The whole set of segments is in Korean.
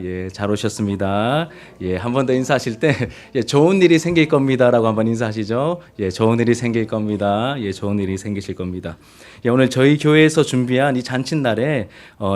예, 잘 오셨습니다. 예, 한 번 더 인사하실 때, 예, 좋은 일이 생길 겁니다라고 한번 인사하시죠. 예, 좋은 일이 생길 겁니다. 예, 좋은 일이 생기실 겁니다. 예, 오늘 저희 교회에서 준비한 이 잔칫날에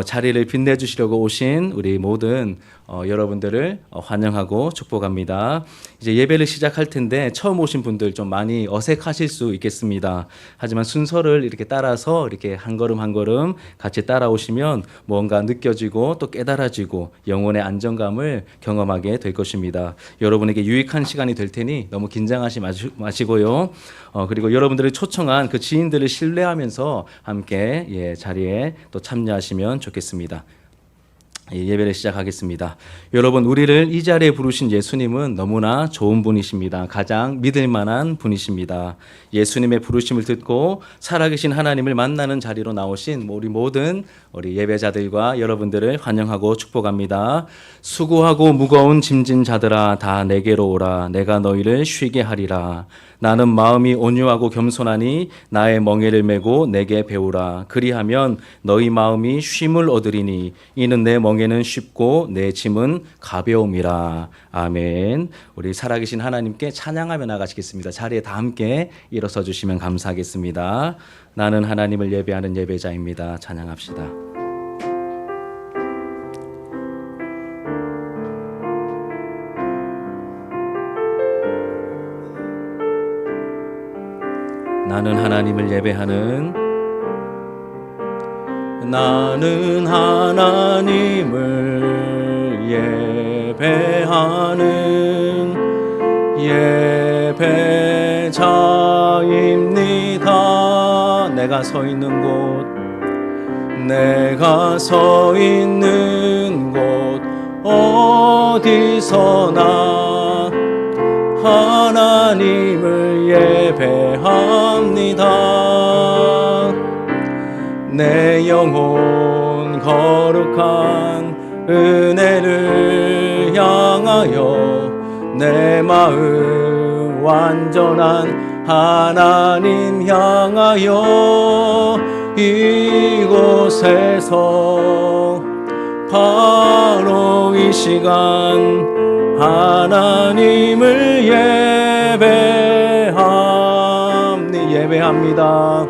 자리를 빛내주시려고 오신 우리 모든 여러분들을 환영하고 축복합니다. 이제 예배를 시작할 텐데 처음 오신 분들 좀 많이 어색하실 수 있겠습니다. 하지만 순서를 이렇게 따라서 이렇게 한 걸음 한 걸음 같이 따라오시면 뭔가 느껴지고 또 깨달아지고 영혼의 안정감을 경험하게 될 것입니다. 여러분에게 유익한 시간이 될 테니 너무 긴장하지 마시고요. 그리고 여러분들을 초청한 그 지인들을 신뢰하면서 함께 자리에 또 참여하시면 좋겠습니다. 예배를 시작하겠습니다. 여러분, 우리를 이 자리에 부르신 예수님은 너무나 좋은 분이십니다. 가장 믿을 만한 분이십니다. 예수님의 부르심을 듣고 살아계신 하나님을 만나는 자리로 나오신 우리 모든 우리 예배자들과 여러분들을 환영하고 축복합니다. 수고하고 무거운 짐진 자들아 다 내게로 오라. 내가 너희를 쉬게 하리라. 나는 마음이 온유하고 겸손하니 나의 멍에를 메고 내게 배우라. 그리하면 너희 마음이 쉼을 얻으리니 이는 내 멍에는 쉽고 내 짐은 가벼움이라. 아멘. 우리 살아계신 하나님께 찬양하며 나가시겠습니다. 자리에 다 함께 일어서 주시면 감사하겠습니다. 나는 하나님을 예배하는 예배자입니다. 찬양합시다. 나는 하나님을 예배하는 나는 하나님을 예배하는 예배자입니다. 내가 서 있는 곳 어디서나 하나님을 예배합니다. 내 영혼 거룩한 은혜를 향하여 내 마음 완전한 하나님 향하여 이곳에서 바로 이 시간 하나님을 예배합니다.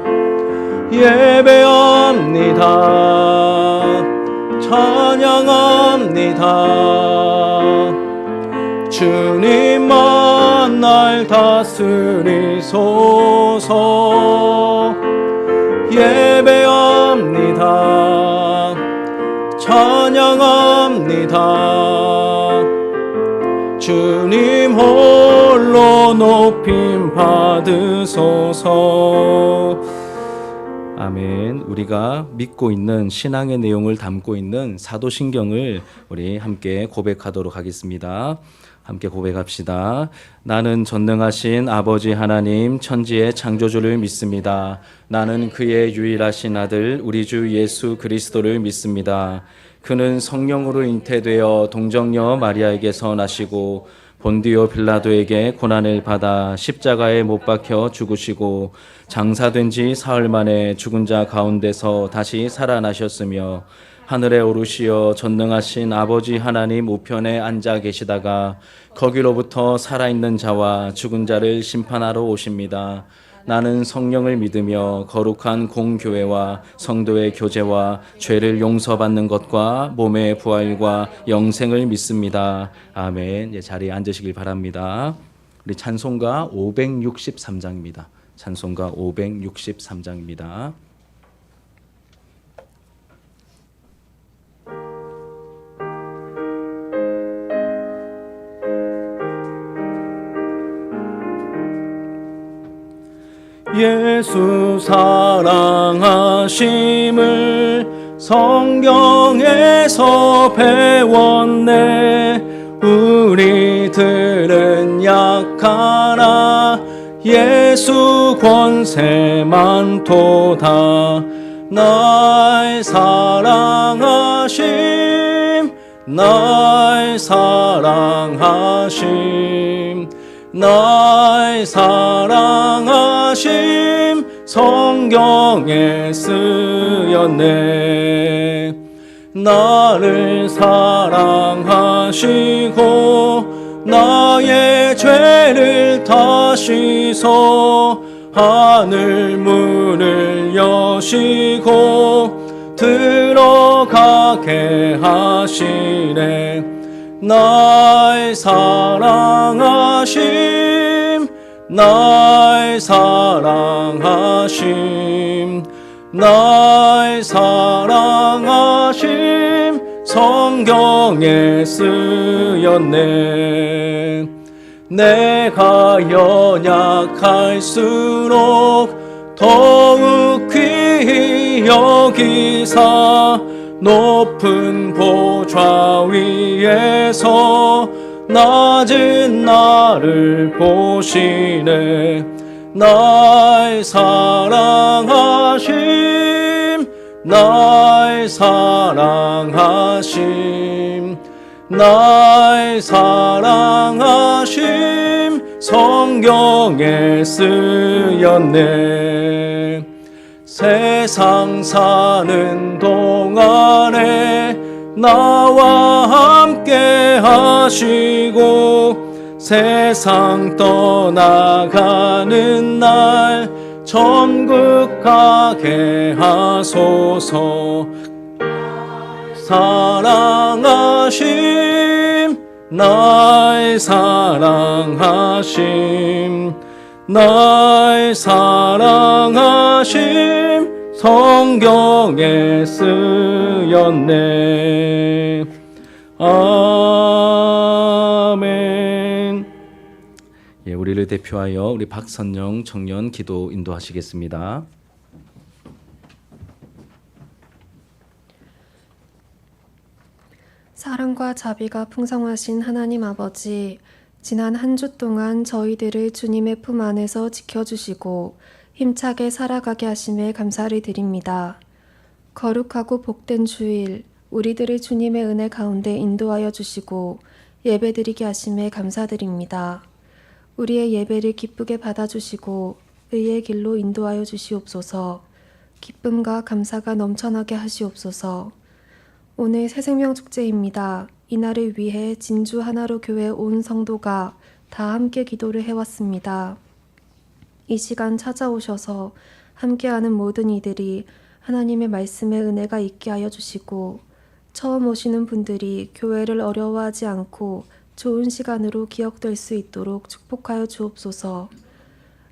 찬양합니다. 주님만 날 다스리소서. 예배합니다. 찬양합니다. 주님 홀로 높임 받으소서. 아멘. 우리가 믿고 있는 신앙의 내용을 담고 있는 사도신경을 우리 함께 고백하도록 하겠습니다. 함께 고백합시다. 나는 전능하신 아버지 하나님 천지의 창조주를 믿습니다. 나는 그의 유일하신 아들 우리 주 예수 그리스도를 믿습니다. 그는 성령으로 잉태되어 동정녀 마리아에게서 나시고 본디오 빌라도에게 고난을 받아 십자가에 못 박혀 죽으시고 장사된 지 사흘 만에 죽은 자 가운데서 다시 살아나셨으며 하늘에 오르시어 전능하신 아버지 하나님 우편에 앉아 계시다가 거기로부터 살아있는 자와 죽은 자를 심판하러 오십니다. 나는 성령을 믿으며 거룩한 공교회와 성도의 교제와 죄를 용서받는 것과 몸의 부활과 영생을 믿습니다. 아멘. 자리에 앉으시길 바랍니다. 우리 찬송가 563장입니다. 찬송가 563장입니다. 예수 사랑하심을 성경에서 배웠네. 우리들은 약하나 예수 권세 많도다. 날 사랑하심 날 사랑하심 성경에 쓰였네. 나를 사랑하시고 나의 죄를 다시소 하늘 문을 여시고 들어가게 하시네. 나의 사랑하심 나의 사랑하심 나의 사랑하심 성경에 쓰였네. 내가 연약할수록 더욱 귀히 여기사 높은 보좌 위에서 낮은 나를 보시네. 나의 사랑하심 나의 사랑하심 나의 사랑하심 성경에 쓰였네. 세상 사는 동안에 나와 함께 하시고 세상 떠나가는 날 천국 가게 하소서. 사랑하심 나의 사랑하심 나의 사랑하심 성경에 쓰였네. 아멘. 예, 우리를 대표하여 우리 박선영 청년 기도 인도하시겠습니다. 사랑과 자비가 풍성하신 하나님 아버지, 지난 한 주 동안 저희들을 주님의 품 안에서 지켜주시고 힘차게 살아가게 하심에 감사를 드립니다. 거룩하고 복된 주일, 우리들을 주님의 은혜 가운데 인도하여 주시고 예배드리게 하심에 감사드립니다. 우리의 예배를 기쁘게 받아주시고 의의 길로 인도하여 주시옵소서. 기쁨과 감사가 넘쳐나게 하시옵소서. 오늘 새생명 축제입니다. 이날을 위해 진주 하나로 교회 온 성도가 다 함께 기도를 해왔습니다. 이 시간 찾아오셔서 함께하는 모든 이들이 하나님의 말씀의 은혜가 있게 하여 주시고 처음 오시는 분들이 교회를 어려워하지 않고 좋은 시간으로 기억될 수 있도록 축복하여 주옵소서.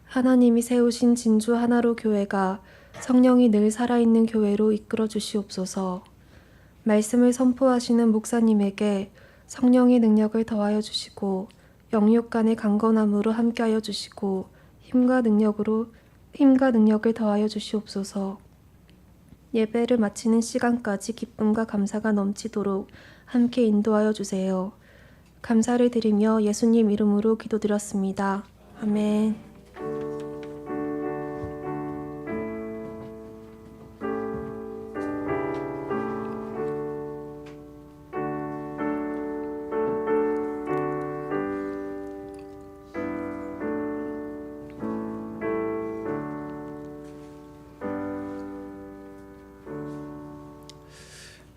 하나님이 세우신 진주 하나로 교회가 성령이 늘 살아있는 교회로 이끌어 주시옵소서. 말씀을 선포하시는 목사님에게 성령의 능력을 더하여 주시고 영육 간의 강건함으로 함께하여 주시고 힘과 능력을 더하여 주시옵소서. 예배를 마치는 시간까지 기쁨과 감사가 넘치도록 함께 인도하여 주세요. 감사를 드리며 예수님 이름으로 기도드렸습니다. 아멘.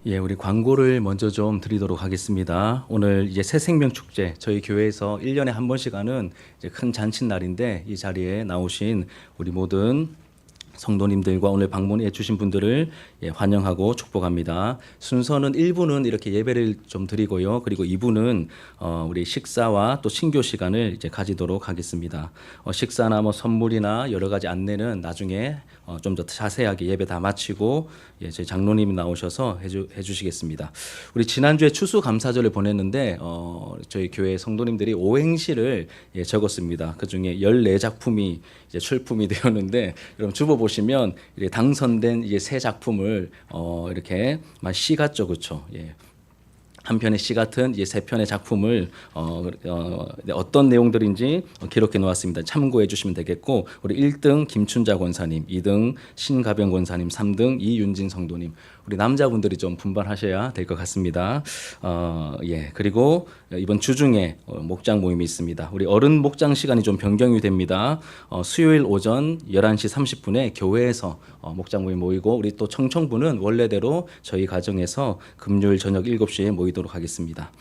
예, 우리 광고를 먼저 좀 드리도록 하겠습니다. 오늘 이제 새생명 축제 저희 교회에서 1년에 한 번씩 하는 이제 큰 잔칫날인데 이 자리에 나오신 우리 모든 성도님들과 오늘 방문해 주신 분들을 환영하고 축복합니다. 순서는 1부는 이렇게 예배를 좀 드리고요. 그리고 2부는 우리 식사와 또 신교 시간을 이제 가지도록 하겠습니다. 식사나 뭐 선물이나 여러 가지 안내는 나중에 좀 더 자세하게 예배 다 마치고 저희 장로님이 나오셔서 해주시겠습니다. 우리 지난주에 추수감사절을 보냈는데 저희 교회 성도님들이 오행시를 적었습니다. 그 중에 14작품이 이제 출품이 되었는데 여러분 주보 보시면 당선된 이제 세 작품을 이렇게 시 같죠, 그렇죠? 예. 한 편의 시 같은 이제 세 편의 작품을 어떤 내용들인지 기록해 놓았습니다. 참고해 주시면 되겠고, 우리 1등 김춘자 권사님, 2등 신가병 권사님, 3등 이윤진 성도님, 우리 남자분들이 좀 분발하셔야 될 것 같습니다. 그리고 이번 주중에 목장 모임이 있습니다. 우리 어른 목장 시간이 좀 변경이 됩니다. 수요일 오전 11시 30분에 교회에서 목장 모임 모이고, 우리 또 청청부는 원래대로 저희 가정에서 금요일 저녁 7시에 모이도록 하겠습니다.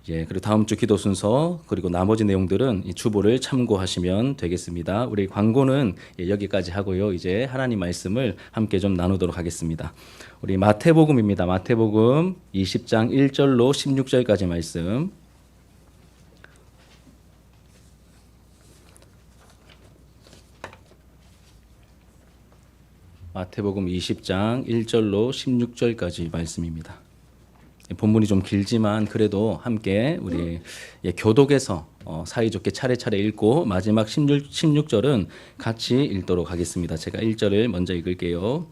그리고 다음 주 기도 순서 그리고 나머지 내용들은 이 주보를 참고하시면 되겠습니다. 우리 광고는 여기까지 하고요. 이제 하나님 말씀을 함께 좀 나누도록 하겠습니다. 우리 마태복음입니다. 마태복음 20장 1절로 16절까지 말씀. 마태복음 20장 1절로 16절까지 말씀입니다. 본문이 좀 길지만 그래도 함께 우리 교독에서 사이좋게 차례차례 읽고 마지막 16절은 같이 읽도록 하겠습니다. 제가 1절을 먼저 읽을게요.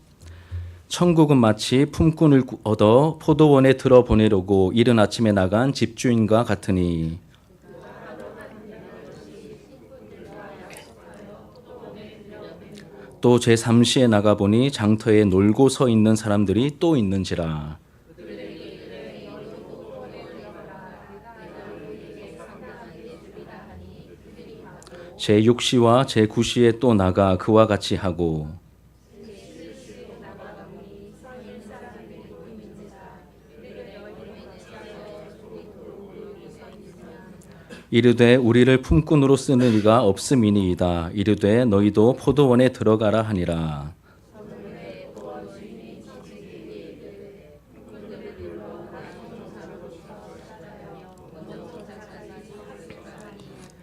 천국은 마치 품꾼을 얻어 포도원에 들어보내려고 이른 아침에 나간 집주인과 같으니, 또 제3시에 나가보니 장터에 놀고 서 있는 사람들이 또 있는지라. 제6시와 제9시에 또 나가 그와 같이 하고, 이르되 우리를 품꾼으로 쓰는 이가 없음이니이다. 이르되 너희도 포도원에 들어가라 하니라.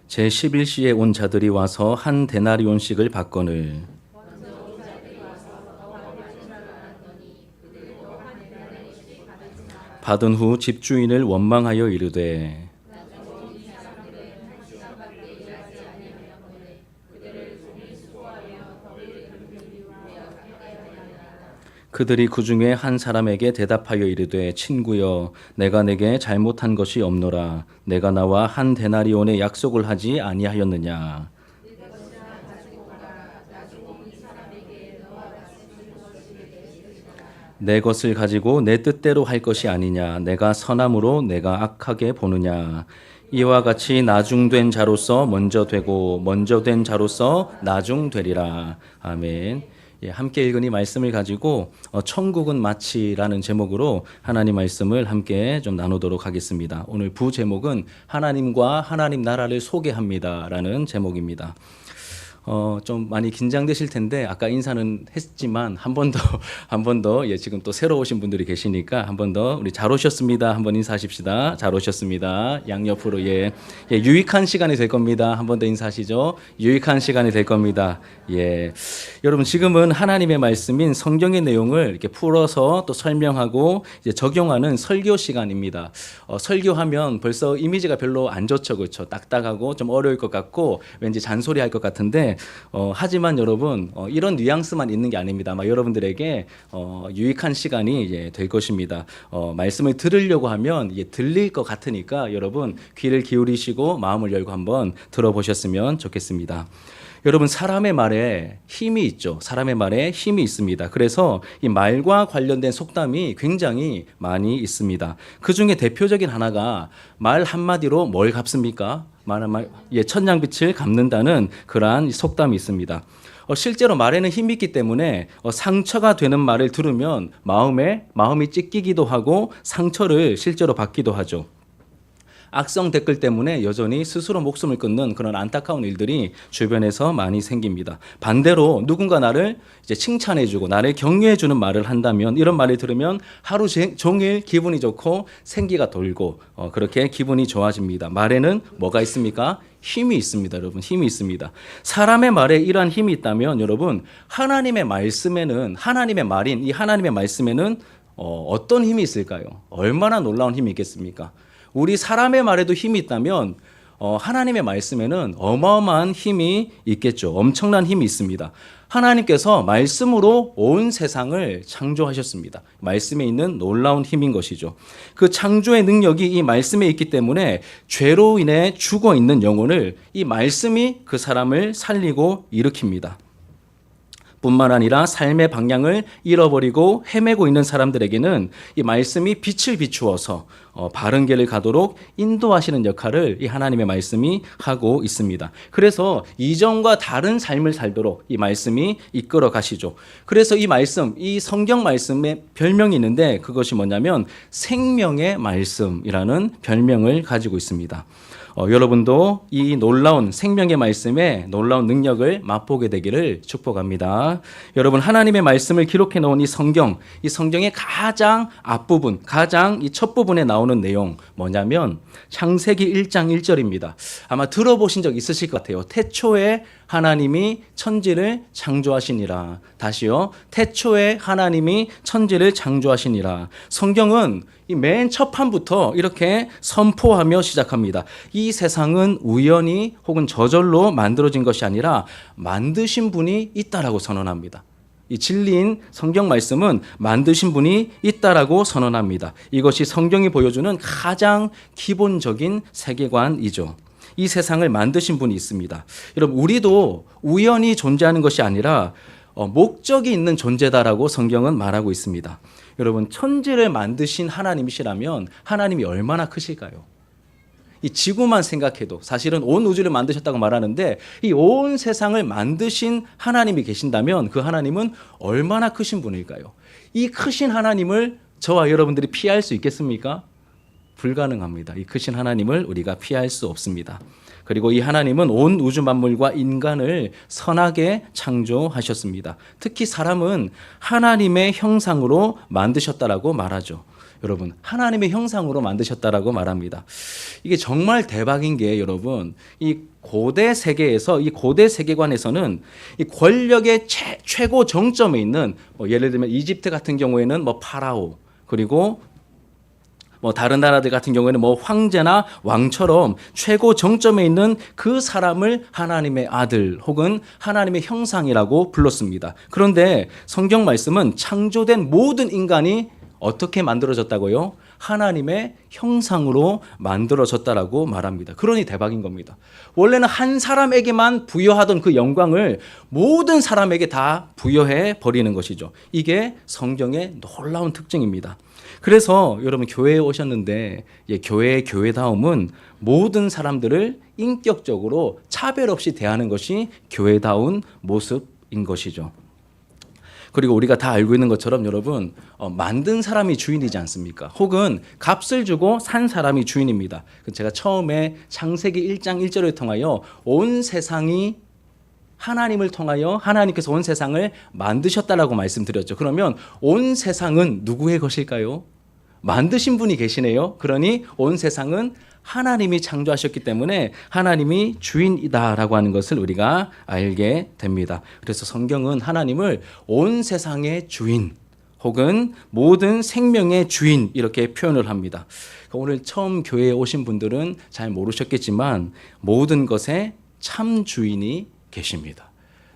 제11시에 온 자들이 와서 한 데나리온씩을 받거늘, 받은 후 집주인을 원망하여 이르되 그들이 그 중에 한 사람에게 대답하여 이르되 친구여 내가 내게 잘못한 것이 없노라. 내가 나와 한 데나리온의 약속을 하지 아니하였느냐. 내 것을 가지고 내 뜻대로 할 것이 아니냐. 내가 선함으로 내가 악하게 보느냐. 이와 같이 나중된 자로서 먼저 되고 먼저 된 자로서 나중되리라. 아멘. 함께 읽은 이 말씀을 가지고 천국은 마치라는 제목으로 하나님 말씀을 함께 좀 나누도록 하겠습니다. 오늘 부 제목은 하나님과 하나님 나라를 소개합니다라는 제목입니다. 좀 많이 긴장되실 텐데 아까 인사는 했지만 한 번 더 지금 또 새로 오신 분들이 계시니까 한 번 더 우리 잘 오셨습니다. 한번 인사하십시다. 잘 오셨습니다. 양옆으로 유익한 시간이 될 겁니다. 한 번 더 인사하시죠. 유익한 시간이 될 겁니다. 여러분 지금은 하나님의 말씀인 성경의 내용을 이렇게 풀어서 또 설명하고 이제 적용하는 설교 시간입니다. 설교하면 벌써 이미지가 별로 안 좋죠, 그렇죠? 딱딱하고 좀 어려울 것 같고 왠지 잔소리할 것 같은데. 하지만 여러분 이런 뉘앙스만 있는 게 아닙니다. 아마 여러분들에게 유익한 시간이 이제 될 것입니다. 말씀을 들으려고 하면 이게 들릴 것 같으니까 여러분 귀를 기울이시고 마음을 열고 한번 들어보셨으면 좋겠습니다. 여러분 사람의 말에 힘이 있죠. 사람의 말에 힘이 있습니다. 그래서 이 말과 관련된 속담이 굉장히 많이 있습니다. 그 중에 대표적인 하나가 말 한마디로 뭘 갚습니까? 천냥빛을 갚는다는 그러한 속담이 있습니다. 실제로 말에는 힘이 있기 때문에 상처가 되는 말을 들으면 마음이 찢기기도 하고 상처를 실제로 받기도 하죠. 악성 댓글 때문에 여전히 스스로 목숨을 끊는 그런 안타까운 일들이 주변에서 많이 생깁니다. 반대로 누군가 나를 이제 칭찬해주고 나를 격려해주는 말을 한다면 이런 말을 들으면 하루 종일 기분이 좋고 생기가 돌고 그렇게 기분이 좋아집니다. 말에는 뭐가 있습니까? 힘이 있습니다. 여러분 힘이 있습니다. 사람의 말에 이러한 힘이 있다면 여러분 하나님의 말씀에는 하나님의 말인 이 하나님의 말씀에는 어떤 힘이 있을까요? 얼마나 놀라운 힘이 있겠습니까? 우리 사람의 말에도 힘이 있다면 하나님의 말씀에는 어마어마한 힘이 있겠죠. 엄청난 힘이 있습니다. 하나님께서 말씀으로 온 세상을 창조하셨습니다. 말씀에 있는 놀라운 힘인 것이죠. 그 창조의 능력이 이 말씀에 있기 때문에 죄로 인해 죽어 있는 영혼을 이 말씀이 그 사람을 살리고 일으킵니다. 뿐만 아니라 삶의 방향을 잃어버리고 헤매고 있는 사람들에게는 이 말씀이 빛을 비추어서 바른 길을 가도록 인도하시는 역할을 이 하나님의 말씀이 하고 있습니다. 그래서 이전과 다른 삶을 살도록 이 말씀이 이끌어 가시죠. 그래서 이 말씀, 이 성경 말씀에 별명이 있는데 그것이 뭐냐면 생명의 말씀이라는 별명을 가지고 있습니다. 여러분도 이 놀라운 생명의 말씀에 놀라운 능력을 맛보게 되기를 축복합니다. 여러분, 하나님의 말씀을 기록해 놓은 이 성경의 가장 앞부분, 가장 이 첫 부분에 나오는 내용 뭐냐면 창세기 1장 1절입니다. 아마 들어보신 적 있으실 것 같아요. 태초에 하나님이 천지를 창조하시니라. 다시요. 태초에 하나님이 천지를 창조하시니라. 성경은 이 맨 첫 판부터 이렇게 선포하며 시작합니다. 이 세상은 우연히 혹은 저절로 만들어진 것이 아니라 만드신 분이 있다라고 선언합니다. 이 진리인 성경 말씀은 만드신 분이 있다라고 선언합니다. 이것이 성경이 보여주는 가장 기본적인 세계관이죠. 이 세상을 만드신 분이 있습니다. 여러분, 우리도 우연히 존재하는 것이 아니라 목적이 있는 존재다라고 성경은 말하고 있습니다. 여러분, 천지를 만드신 하나님이시라면 하나님이 얼마나 크실까요? 이 지구만 생각해도 사실은 온 우주를 만드셨다고 말하는데 이 온 세상을 만드신 하나님이 계신다면 그 하나님은 얼마나 크신 분일까요? 이 크신 하나님을 저와 여러분들이 피할 수 있겠습니까? 불가능합니다. 이 크신 하나님을 우리가 피할 수 없습니다. 그리고 이 하나님은 온 우주 만물과 인간을 선하게 창조하셨습니다. 특히 사람은 하나님의 형상으로 만드셨다라고 말하죠. 여러분, 하나님의 형상으로 만드셨다라고 말합니다. 이게 정말 대박인 게 여러분, 이 고대 세계에서, 이 고대 세계관에서는 이 권력의 최고 정점에 있는 예를 들면 이집트 같은 경우에는 파라오, 그리고 다른 나라들 같은 경우에는 황제나 왕처럼 최고 정점에 있는 그 사람을 하나님의 아들 혹은 하나님의 형상이라고 불렀습니다. 그런데 성경 말씀은 창조된 모든 인간이 어떻게 만들어졌다고요? 하나님의 형상으로 만들어졌다라고 말합니다. 그러니 대박인 겁니다. 원래는 한 사람에게만 부여하던 그 영광을 모든 사람에게 다 부여해 버리는 것이죠. 이게 성경의 놀라운 특징입니다. 그래서 여러분, 교회에 오셨는데 교회의 교회다움은 모든 사람들을 인격적으로 차별 없이 대하는 것이 교회다운 모습인 것이죠. 그리고 우리가 다 알고 있는 것처럼 여러분, 만든 사람이 주인이지 않습니까? 혹은 값을 주고 산 사람이 주인입니다. 제가 처음에 창세기 1장 1절을 통하여 온 세상이 하나님을 통하여 하나님께서 온 세상을 만드셨다라고 말씀드렸죠. 그러면 온 세상은 누구의 것일까요? 만드신 분이 계시네요. 그러니 온 세상은 하나님이 창조하셨기 때문에 하나님이 주인이다라고 하는 것을 우리가 알게 됩니다. 그래서 성경은 하나님을 온 세상의 주인 혹은 모든 생명의 주인 이렇게 표현을 합니다. 오늘 처음 교회에 오신 분들은 잘 모르셨겠지만 모든 것에 참 주인이 계십니다.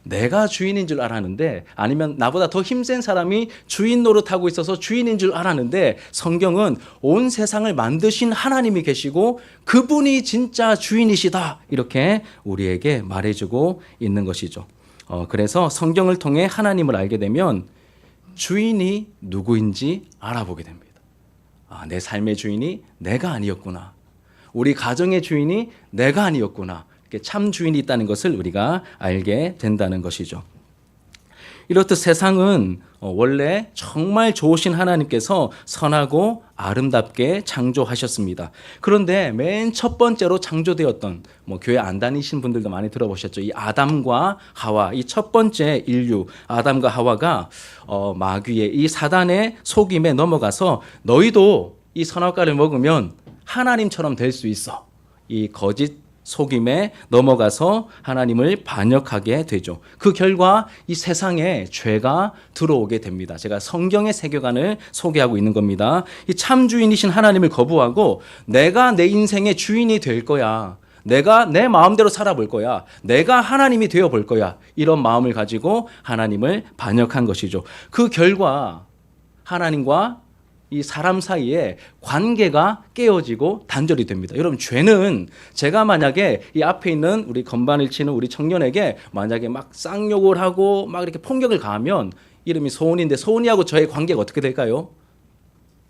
내가 주인인 줄 알았는데, 아니면 나보다 더 힘센 사람이 주인 노릇하고 있어서 주인인 줄 알았는데, 성경은 온 세상을 만드신 하나님이 계시고 그분이 진짜 주인이시다 이렇게 우리에게 말해주고 있는 것이죠. 그래서 성경을 통해 하나님을 알게 되면 주인이 누구인지 알아보게 됩니다. 내 삶의 주인이 내가 아니었구나. 우리 가정의 주인이 내가 아니었구나. 참 주인이 있다는 것을 우리가 알게 된다는 것이죠. 이렇듯 세상은 원래 정말 좋으신 하나님께서 선하고 아름답게 창조하셨습니다. 그런데 맨 첫 번째로 창조되었던, 교회 안 다니신 분들도 많이 들어보셨죠. 이 아담과 하와, 이 첫 번째 인류 아담과 하와가 마귀의 이 사단의 속임에 넘어가서 너희도 이 선악과를 먹으면 하나님처럼 될 수 있어. 이 거짓 속임에 넘어가서 하나님을 반역하게 되죠. 그 결과 이 세상에 죄가 들어오게 됩니다. 제가 성경의 세계관을 소개하고 있는 겁니다. 이 참 주인이신 하나님을 거부하고 내가 내 인생의 주인이 될 거야, 내가 내 마음대로 살아볼 거야. 내가 하나님이 되어볼 거야. 이런 마음을 가지고 하나님을 반역한 것이죠. 그 결과 하나님과 이 사람 사이에 관계가 깨어지고 단절이 됩니다. 여러분, 죄는 제가 만약에 이 앞에 있는 우리 건반을 치는 우리 청년에게 만약에 막 쌍욕을 하고 막 이렇게 폭력을 가하면 이름이 소은인데 소은이하고 저의 관계가 어떻게 될까요?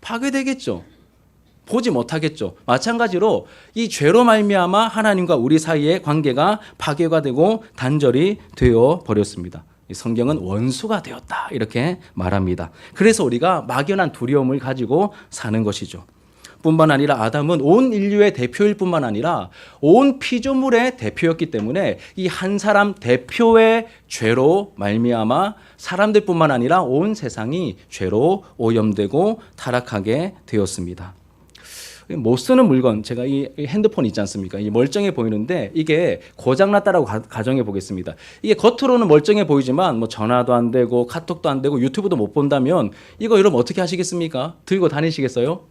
파괴되겠죠. 보지 못하겠죠. 마찬가지로 이 죄로 말미암아 하나님과 우리 사이의 관계가 파괴가 되고 단절이 되어 버렸습니다. 성경은 원수가 되었다 이렇게 말합니다. 그래서 우리가 막연한 두려움을 가지고 사는 것이죠. 뿐만 아니라 아담은 온 인류의 대표일 뿐만 아니라 온 피조물의 대표였기 때문에 이 한 사람 대표의 죄로 말미암아 사람들뿐만 아니라 온 세상이 죄로 오염되고 타락하게 되었습니다. 못 쓰는 물건, 제가 이 핸드폰 있지 않습니까? 이 멀쩡해 보이는데 이게 고장났다라고 가정해 보겠습니다. 이게 겉으로는 멀쩡해 보이지만 뭐 전화도 안 되고 카톡도 안 되고 유튜브도 못 본다면 이거 여러분 어떻게 하시겠습니까? 들고 다니시겠어요?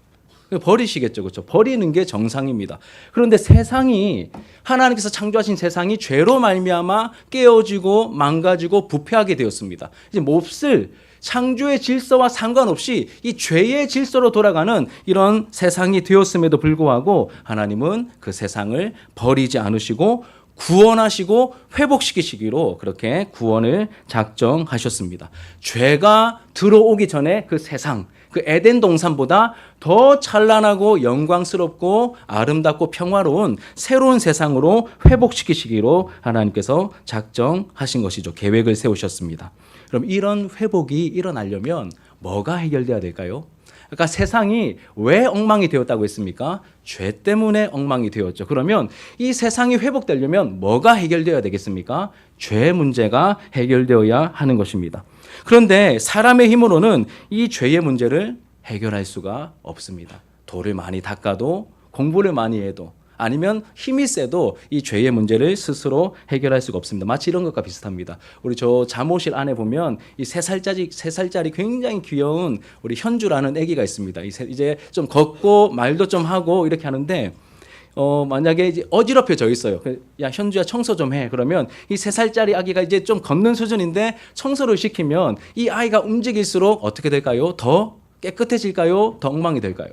버리시겠죠. 그렇죠? 버리는 게 정상입니다. 그런데 세상이, 하나님께서 창조하신 세상이 죄로 말미암아 깨어지고 망가지고 부패하게 되었습니다. 이제 몹쓸 창조의 질서와 상관없이 이 죄의 질서로 돌아가는 이런 세상이 되었음에도 불구하고 하나님은 그 세상을 버리지 않으시고 구원하시고 회복시키시기로 그렇게 구원을 작정하셨습니다. 죄가 들어오기 전에 그 세상, 그 에덴 동산보다 더 찬란하고 영광스럽고 아름답고 평화로운 새로운 세상으로 회복시키시기로 하나님께서 작정하신 것이죠. 계획을 세우셨습니다. 그럼 이런 회복이 일어나려면 뭐가 해결돼야 될까요? 그러니까 세상이 왜 엉망이 되었다고 했습니까? 죄 때문에 엉망이 되었죠. 그러면 이 세상이 회복되려면 뭐가 해결되어야 되겠습니까? 죄 문제가 해결되어야 하는 것입니다. 그런데 사람의 힘으로는 이 죄의 문제를 해결할 수가 없습니다. 돌을 많이 닦아도, 공부를 많이 해도, 아니면 힘이 세도 이 죄의 문제를 스스로 해결할 수가 없습니다. 마치 이런 것과 비슷합니다. 우리 저 잠옷실 안에 보면 이 3살짜리 굉장히 귀여운 우리 현주라는 아기가 있습니다. 이제 좀 걷고 말도 좀 하고 이렇게 하는데 만약에 이제 어지럽혀져 있어요. 야, 현주야, 청소 좀 해. 그러면 이 3살짜리 아기가 이제 좀 걷는 수준인데 청소를 시키면 이 아이가 움직일수록 어떻게 될까요? 더 깨끗해질까요? 더 엉망이 될까요?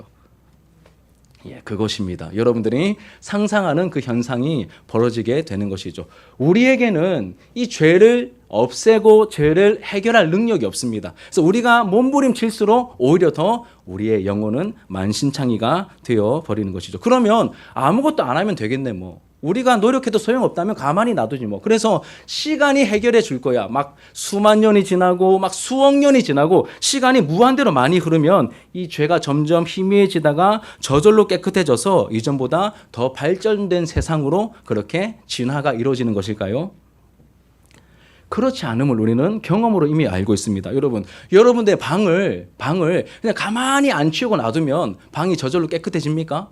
예, 그것입니다. 여러분들이 상상하는 그 현상이 벌어지게 되는 것이죠. 우리에게는 이 죄를 없애고 죄를 해결할 능력이 없습니다. 그래서 우리가 몸부림칠수록 오히려 더 우리의 영혼은 만신창이가 되어 버리는 것이죠. 그러면 아무것도 안 하면 되겠네 뭐. 우리가 노력해도 소용없다면 가만히 놔두지 뭐. 그래서 시간이 해결해 줄 거야. 막 수만 년이 지나고 막 수억 년이 지나고 시간이 무한대로 많이 흐르면 이 죄가 점점 희미해지다가 저절로 깨끗해져서 이전보다 더 발전된 세상으로 그렇게 진화가 이루어지는 것일까요? 그렇지 않음을 우리는 경험으로 이미 알고 있습니다. 여러분들의 방을 그냥 가만히 안 치우고 놔두면 방이 저절로 깨끗해집니까?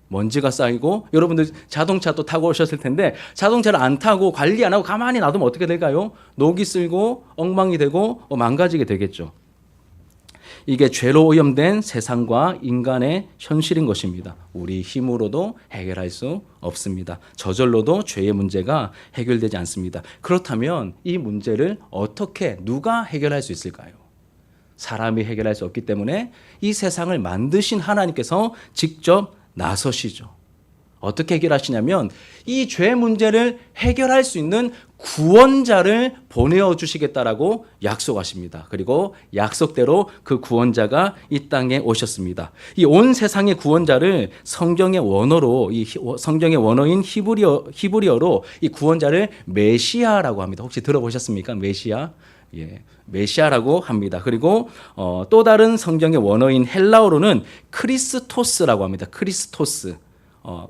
먼지가 쌓이고, 여러분들 자동차 또 타고 오셨을 텐데 자동차를 안 타고 관리 안 하고 가만히 놔두면 어떻게 될까요? 녹이 쓸고 엉망이 되고 망가지게 되겠죠. 이게 죄로 오염된 세상과 인간의 현실인 것입니다. 우리 힘으로도 해결할 수 없습니다. 저절로도 죄의 문제가 해결되지 않습니다. 그렇다면 이 문제를 어떻게 누가 해결할 수 있을까요? 사람이 해결할 수 없기 때문에 이 세상을 만드신 하나님께서 직접 나서시죠. 어떻게 해결하시냐면 이 죄 문제를 해결할 수 있는 구원자를 보내어 주시겠다라고 약속하십니다. 그리고 약속대로 그 구원자가 이 땅에 오셨습니다. 이 온 세상의 구원자를 성경의 원어로, 이 성경의 원어인 히브리어로 이 구원자를 메시아라고 합니다. 혹시 들어보셨습니까? 메시아. 예, 메시아라고 합니다. 그리고 또 다른 성경의 원어인 헬라어로는 크리스토스라고 합니다. 크리스토스.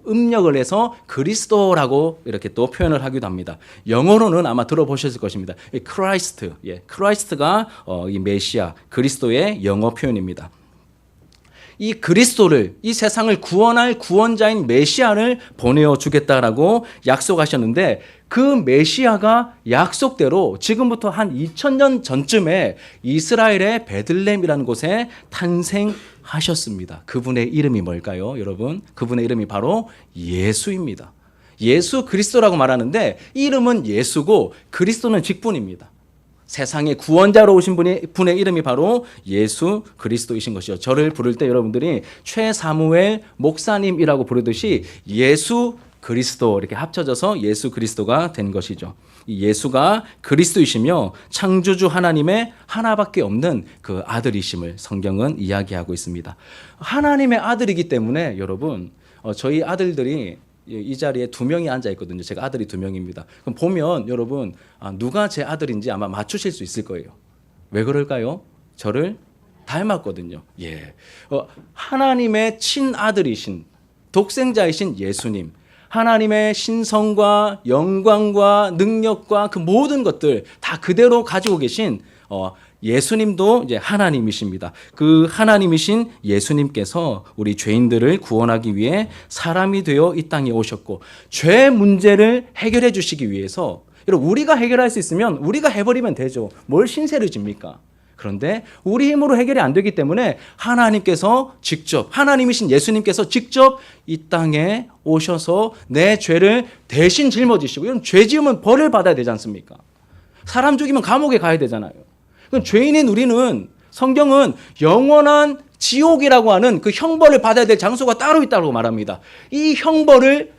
음력을 해서 그리스도라고 이렇게 또 표현을 하기도 합니다. 영어로는 아마 들어보셨을 것입니다. 크라이스트, 크라이스트가 이 메시아, 그리스도의 영어 표현입니다. 이 그리스도를, 이 세상을 구원할 구원자인 메시아를 보내어 주겠다라고 약속하셨는데 그 메시아가 약속대로 지금부터 한 2000년 전쯤에 이스라엘의 베들레헴이라는 곳에 탄생하셨습니다. 그분의 이름이 뭘까요, 여러분? 그분의 이름이 바로 예수입니다. 예수 그리스도라고 말하는데 이름은 예수고 그리스도는 직분입니다. 세상의 구원자로 오신 분의 이름이 바로 예수 그리스도이신 것이죠. 저를 부를 때 여러분들이 최사무엘 목사님이라고 부르듯이 예수 그리스도 이렇게 합쳐져서 예수 그리스도가 된 것이죠. 이 예수가 그리스도이시며 창조주 하나님의 하나밖에 없는 그 아들이심을 성경은 이야기하고 있습니다. 하나님의 아들이기 때문에 여러분 저희 아들들이 이 자리에 2명이 앉아 있거든요. 제가 아들이 2명입니다. 그럼 보면 여러분 누가 제 아들인지 아마 맞추실 수 있을 거예요. 왜 그럴까요? 저를 닮았거든요. 예, 하나님의 친아들이신 독생자이신 예수님, 하나님의 신성과 영광과 능력과 그 모든 것들 다 그대로 가지고 계신 예수님도 이제 하나님이십니다. 그 하나님이신 예수님께서 우리 죄인들을 구원하기 위해 사람이 되어 이 땅에 오셨고 죄 문제를 해결해 주시기 위해서 여러분 우리가 해결할 수 있으면 우리가 해버리면 되죠. 뭘 신세를 집니까? 그런데 우리 힘으로 해결이 안 되기 때문에 하나님께서 직접 하나님이신 예수님께서 직접 이 땅에 오셔서 내 죄를 대신 짊어지시고 이런 죄 지으면 벌을 받아야 되지 않습니까? 사람 죽이면 감옥에 가야 되잖아요. 그럼 죄인인 우리는 성경은 영원한 지옥이라고 하는 그 형벌을 받아야 될 장소가 따로 있다고 말합니다. 이 형벌을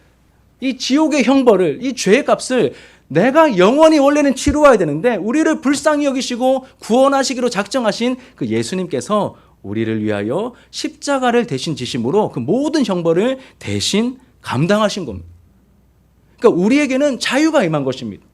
이 지옥의 형벌을 이 죄의 값을 내가 영원히 원래는 치루어야 되는데 우리를 불쌍히 여기시고 구원하시기로 작정하신 그 예수님께서 우리를 위하여 십자가를 대신 지심으로 그 모든 형벌을 대신 감당하신 겁니다. 그러니까 우리에게는 자유가 임한 것입니다.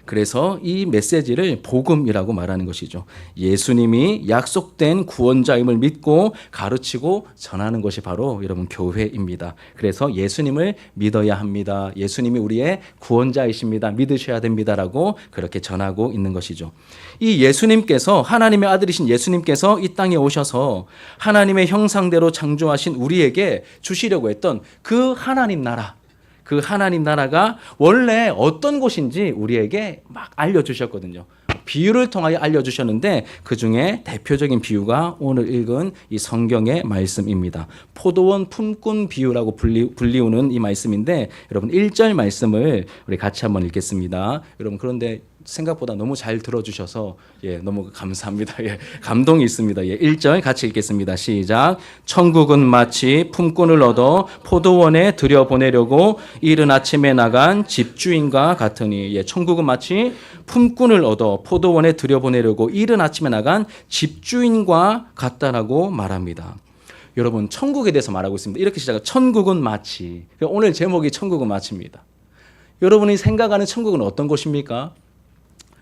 그래서 이 메시지를 복음이라고 말하는 것이죠. 예수님이 약속된 구원자임을 믿고 가르치고 전하는 것이 바로 여러분 교회입니다. 그래서 예수님을 믿어야 합니다. 예수님이 우리의 구원자이십니다. 믿으셔야 됩니다라고 그렇게 전하고 있는 것이죠. 이 예수님께서 하나님의 아들이신 예수님께서 이 땅에 오셔서 하나님의 형상대로 창조하신 우리에게 주시려고 했던 그 하나님 나라, 그 하나님 나라가 원래 어떤 곳인지 우리에게 막 알려주셨거든요. 비유를 통하여 알려주셨는데 그 중에 대표적인 비유가 오늘 읽은 이 성경의 말씀입니다. 포도원 품꾼 비유라고 불리우는 이 말씀인데 여러분 1절 말씀을 우리 같이 한번 읽겠습니다. 여러분 그런데 생각보다 너무 잘 들어주셔서 너무 감사합니다. 감동이 있습니다. 1절 같이 읽겠습니다. 시작. 천국은 마치 품꾼을 얻어 포도원에 들여보내려고 이른 아침에 나간 집주인과 같으니 천국은 마치 품꾼을 얻어 포도원에 들여보내려고 이른 아침에 나간 집주인과 같다라고 말합니다. 여러분 천국에 대해서 말하고 있습니다. 이렇게 시작해요. 천국은 마치. 오늘 제목이 천국은 마치입니다. 여러분이 생각하는 천국은 어떤 곳입니까?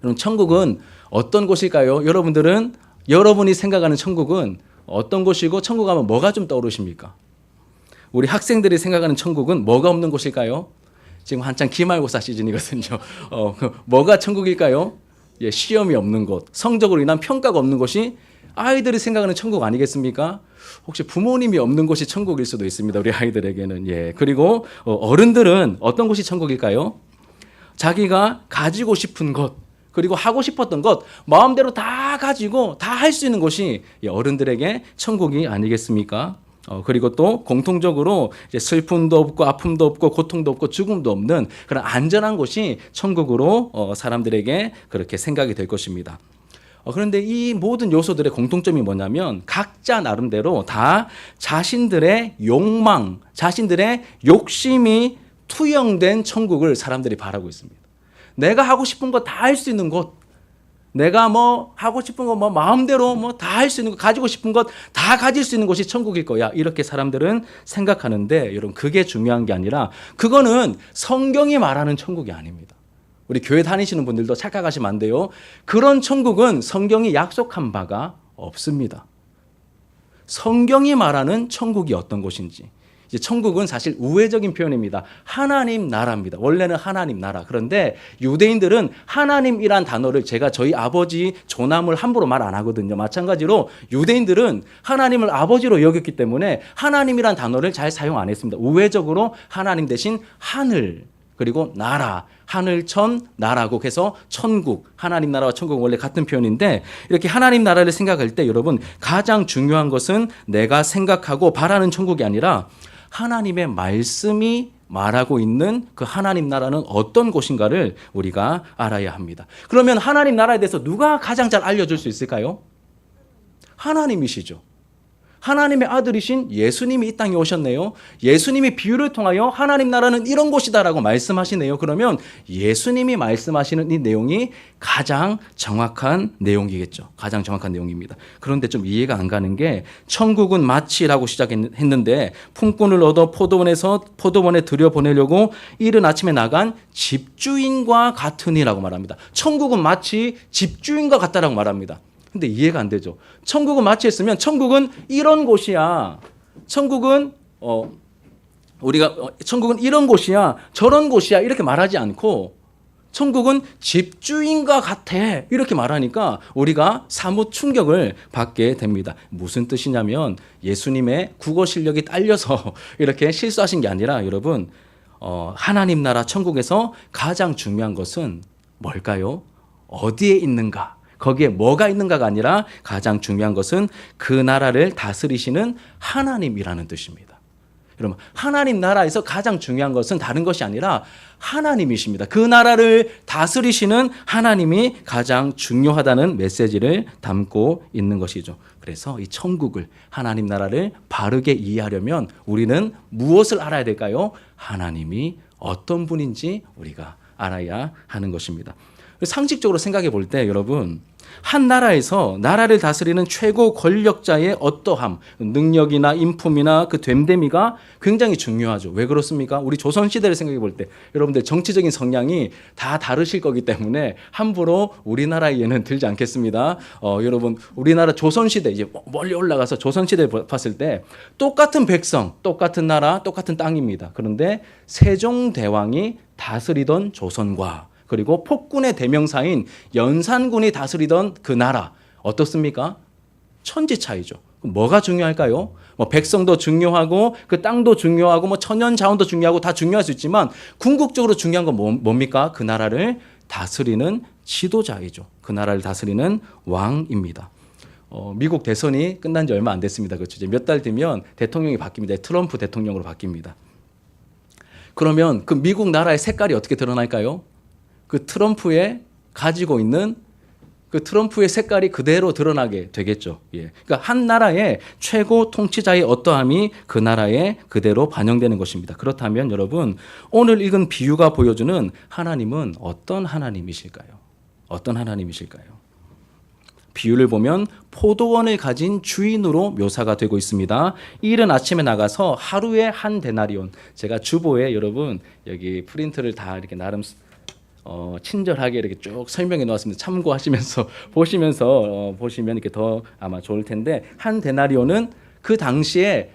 여러분 천국은 어떤 곳일까요? 여러분이 생각하는 천국은 어떤 곳이고 천국 하면 뭐가 좀 떠오르십니까? 우리 학생들이 생각하는 천국은 뭐가 없는 곳일까요? 지금 한창 기말고사 시즌이거든요. 뭐가 천국일까요? 시험이 없는 곳, 성적으로 인한 평가가 없는 곳이 아이들이 생각하는 천국 아니겠습니까? 혹시 부모님이 없는 곳이 천국일 수도 있습니다. 우리 아이들에게는. 그리고 어른들은 어떤 곳이 천국일까요? 자기가 가지고 싶은 것, 그리고 하고 싶었던 것 마음대로 다 가지고 다 할 수 있는 곳이 어른들에게 천국이 아니겠습니까? 그리고 또 공통적으로 이제 슬픔도 없고 아픔도 없고 고통도 없고 죽음도 없는 그런 안전한 곳이 천국으로 사람들에게 그렇게 생각이 될 것입니다. 그런데 이 모든 요소들의 공통점이 뭐냐면 각자 나름대로 다 자신들의 욕망, 자신들의 욕심이 투영된 천국을 사람들이 바라고 있습니다. 내가 하고 싶은 거 다 할 수 있는 곳, 내가 뭐 하고 싶은 거 뭐 마음대로 뭐 다 할 수 있는 거, 가지고 싶은 것 다 가질 수 있는 곳이 천국일 거야. 이렇게 사람들은 생각하는데 여러분 그게 중요한 게 아니라 그거는 성경이 말하는 천국이 아닙니다. 우리 교회 다니시는 분들도 착각하시면 안 돼요. 그런 천국은 성경이 약속한 바가 없습니다. 성경이 말하는 천국이 어떤 곳인지. 이제 천국은 사실 우회적인 표현입니다. 하나님 나라입니다. 원래는 하나님 나라. 그런데 유대인들은 하나님이란 단어를 제가 저희 아버지 조남을 함부로 말 안 하거든요. 마찬가지로 유대인들은 하나님을 아버지로 여겼기 때문에 하나님이란 단어를 잘 사용 안 했습니다. 우회적으로 하나님 대신 하늘, 그리고 나라, 하늘천 나라고 해서 천국, 하나님 나라와 천국은 원래 같은 표현인데 이렇게 하나님 나라를 생각할 때 여러분 가장 중요한 것은 내가 생각하고 바라는 천국이 아니라 하나님의 말씀이 말하고 있는 그 하나님 나라는 어떤 곳인가를 우리가 알아야 합니다. 그러면 하나님 나라에 대해서 누가 가장 잘 알려줄 수 있을까요? 하나님이시죠. 하나님의 아들이신 예수님이 이 땅에 오셨네요. 예수님이 비유를 통하여 하나님 나라는 이런 곳이다라고 말씀하시네요. 그러면 예수님이 말씀하시는 이 내용이 가장 정확한 내용이겠죠. 가장 정확한 내용입니다. 그런데 좀 이해가 안 가는 게 천국은 마치라고 시작했는데 품꾼을 얻어 포도원에 들여보내려고 이른 아침에 나간 집주인과 같으니라고 말합니다. 천국은 마치 집주인과 같다라고 말합니다. 근데 이해가 안 되죠. 천국은 마치 했으면 천국은 이런 곳이야. 천국은 천국은 이런 곳이야. 저런 곳이야. 이렇게 말하지 않고 천국은 집주인과 같아. 이렇게 말하니까 우리가 사뭇 충격을 받게 됩니다. 무슨 뜻이냐면 예수님의 국어 실력이 딸려서 이렇게 실수하신 게 아니라 여러분 하나님 나라 천국에서 가장 중요한 것은 뭘까요? 어디에 있는가? 거기에 뭐가 있는가가 아니라 가장 중요한 것은 그 나라를 다스리시는 하나님이라는 뜻입니다. 여러분, 하나님 나라에서 가장 중요한 것은 다른 것이 아니라 하나님이십니다. 그 나라를 다스리시는 하나님이 가장 중요하다는 메시지를 담고 있는 것이죠. 그래서 이 천국을, 하나님 나라를 바르게 이해하려면 우리는 무엇을 알아야 될까요? 하나님이 어떤 분인지 우리가 알아야 하는 것입니다. 상식적으로 생각해 볼 때 여러분, 한 나라에서 나라를 다스리는 최고 권력자의 어떠함, 능력이나 인품이나 그 됨됨이가 굉장히 중요하죠. 왜 그렇습니까? 우리 조선시대를 생각해 볼 때 여러분들 정치적인 성향이 다 다르실 거기 때문에 함부로 우리나라의 예는 들지 않겠습니다. 여러분, 우리나라 조선시대, 이제 멀리 올라가서 조선시대를 봤을 때 똑같은 백성, 똑같은 나라, 똑같은 땅입니다. 그런데 세종대왕이 다스리던 조선과 그리고 폭군의 대명사인 연산군이 다스리던 그 나라 어떻습니까? 천지 차이죠. 뭐가 중요할까요? 백성도 중요하고 그 땅도 중요하고 천연 자원도 중요하고 다 중요할 수 있지만 궁극적으로 중요한 건 뭡니까? 그 나라를 다스리는 지도자이죠. 그 나라를 다스리는 왕입니다. 미국 대선이 끝난 지 얼마 안 됐습니다. 그렇죠? 이제 몇 달 뒤면 대통령이 바뀝니다. 트럼프 대통령으로 바뀝니다. 그러면 그 미국 나라의 색깔이 어떻게 드러날까요? 그 트럼프의 가지고 있는 그 트럼프의 색깔이 그대로 드러나게 되겠죠. 예. 그러니까 한 나라의 최고 통치자의 어떠함이 그 나라에 그대로 반영되는 것입니다. 그렇다면 여러분, 오늘 읽은 비유가 보여주는 하나님은 어떤 하나님이실까요? 어떤 하나님이실까요? 비유를 보면 포도원을 가진 주인으로 묘사가 되고 있습니다. 이른 아침에 나가서 하루에 한 데나리온. 제가 주보에 여러분 여기 프린트를 다 이렇게 나름 친절하게 이렇게 쭉 설명해 놓았습니다. 참고하시면서 보시면 이렇게 더 아마 좋을 텐데, 한 데나리온은 그 당시에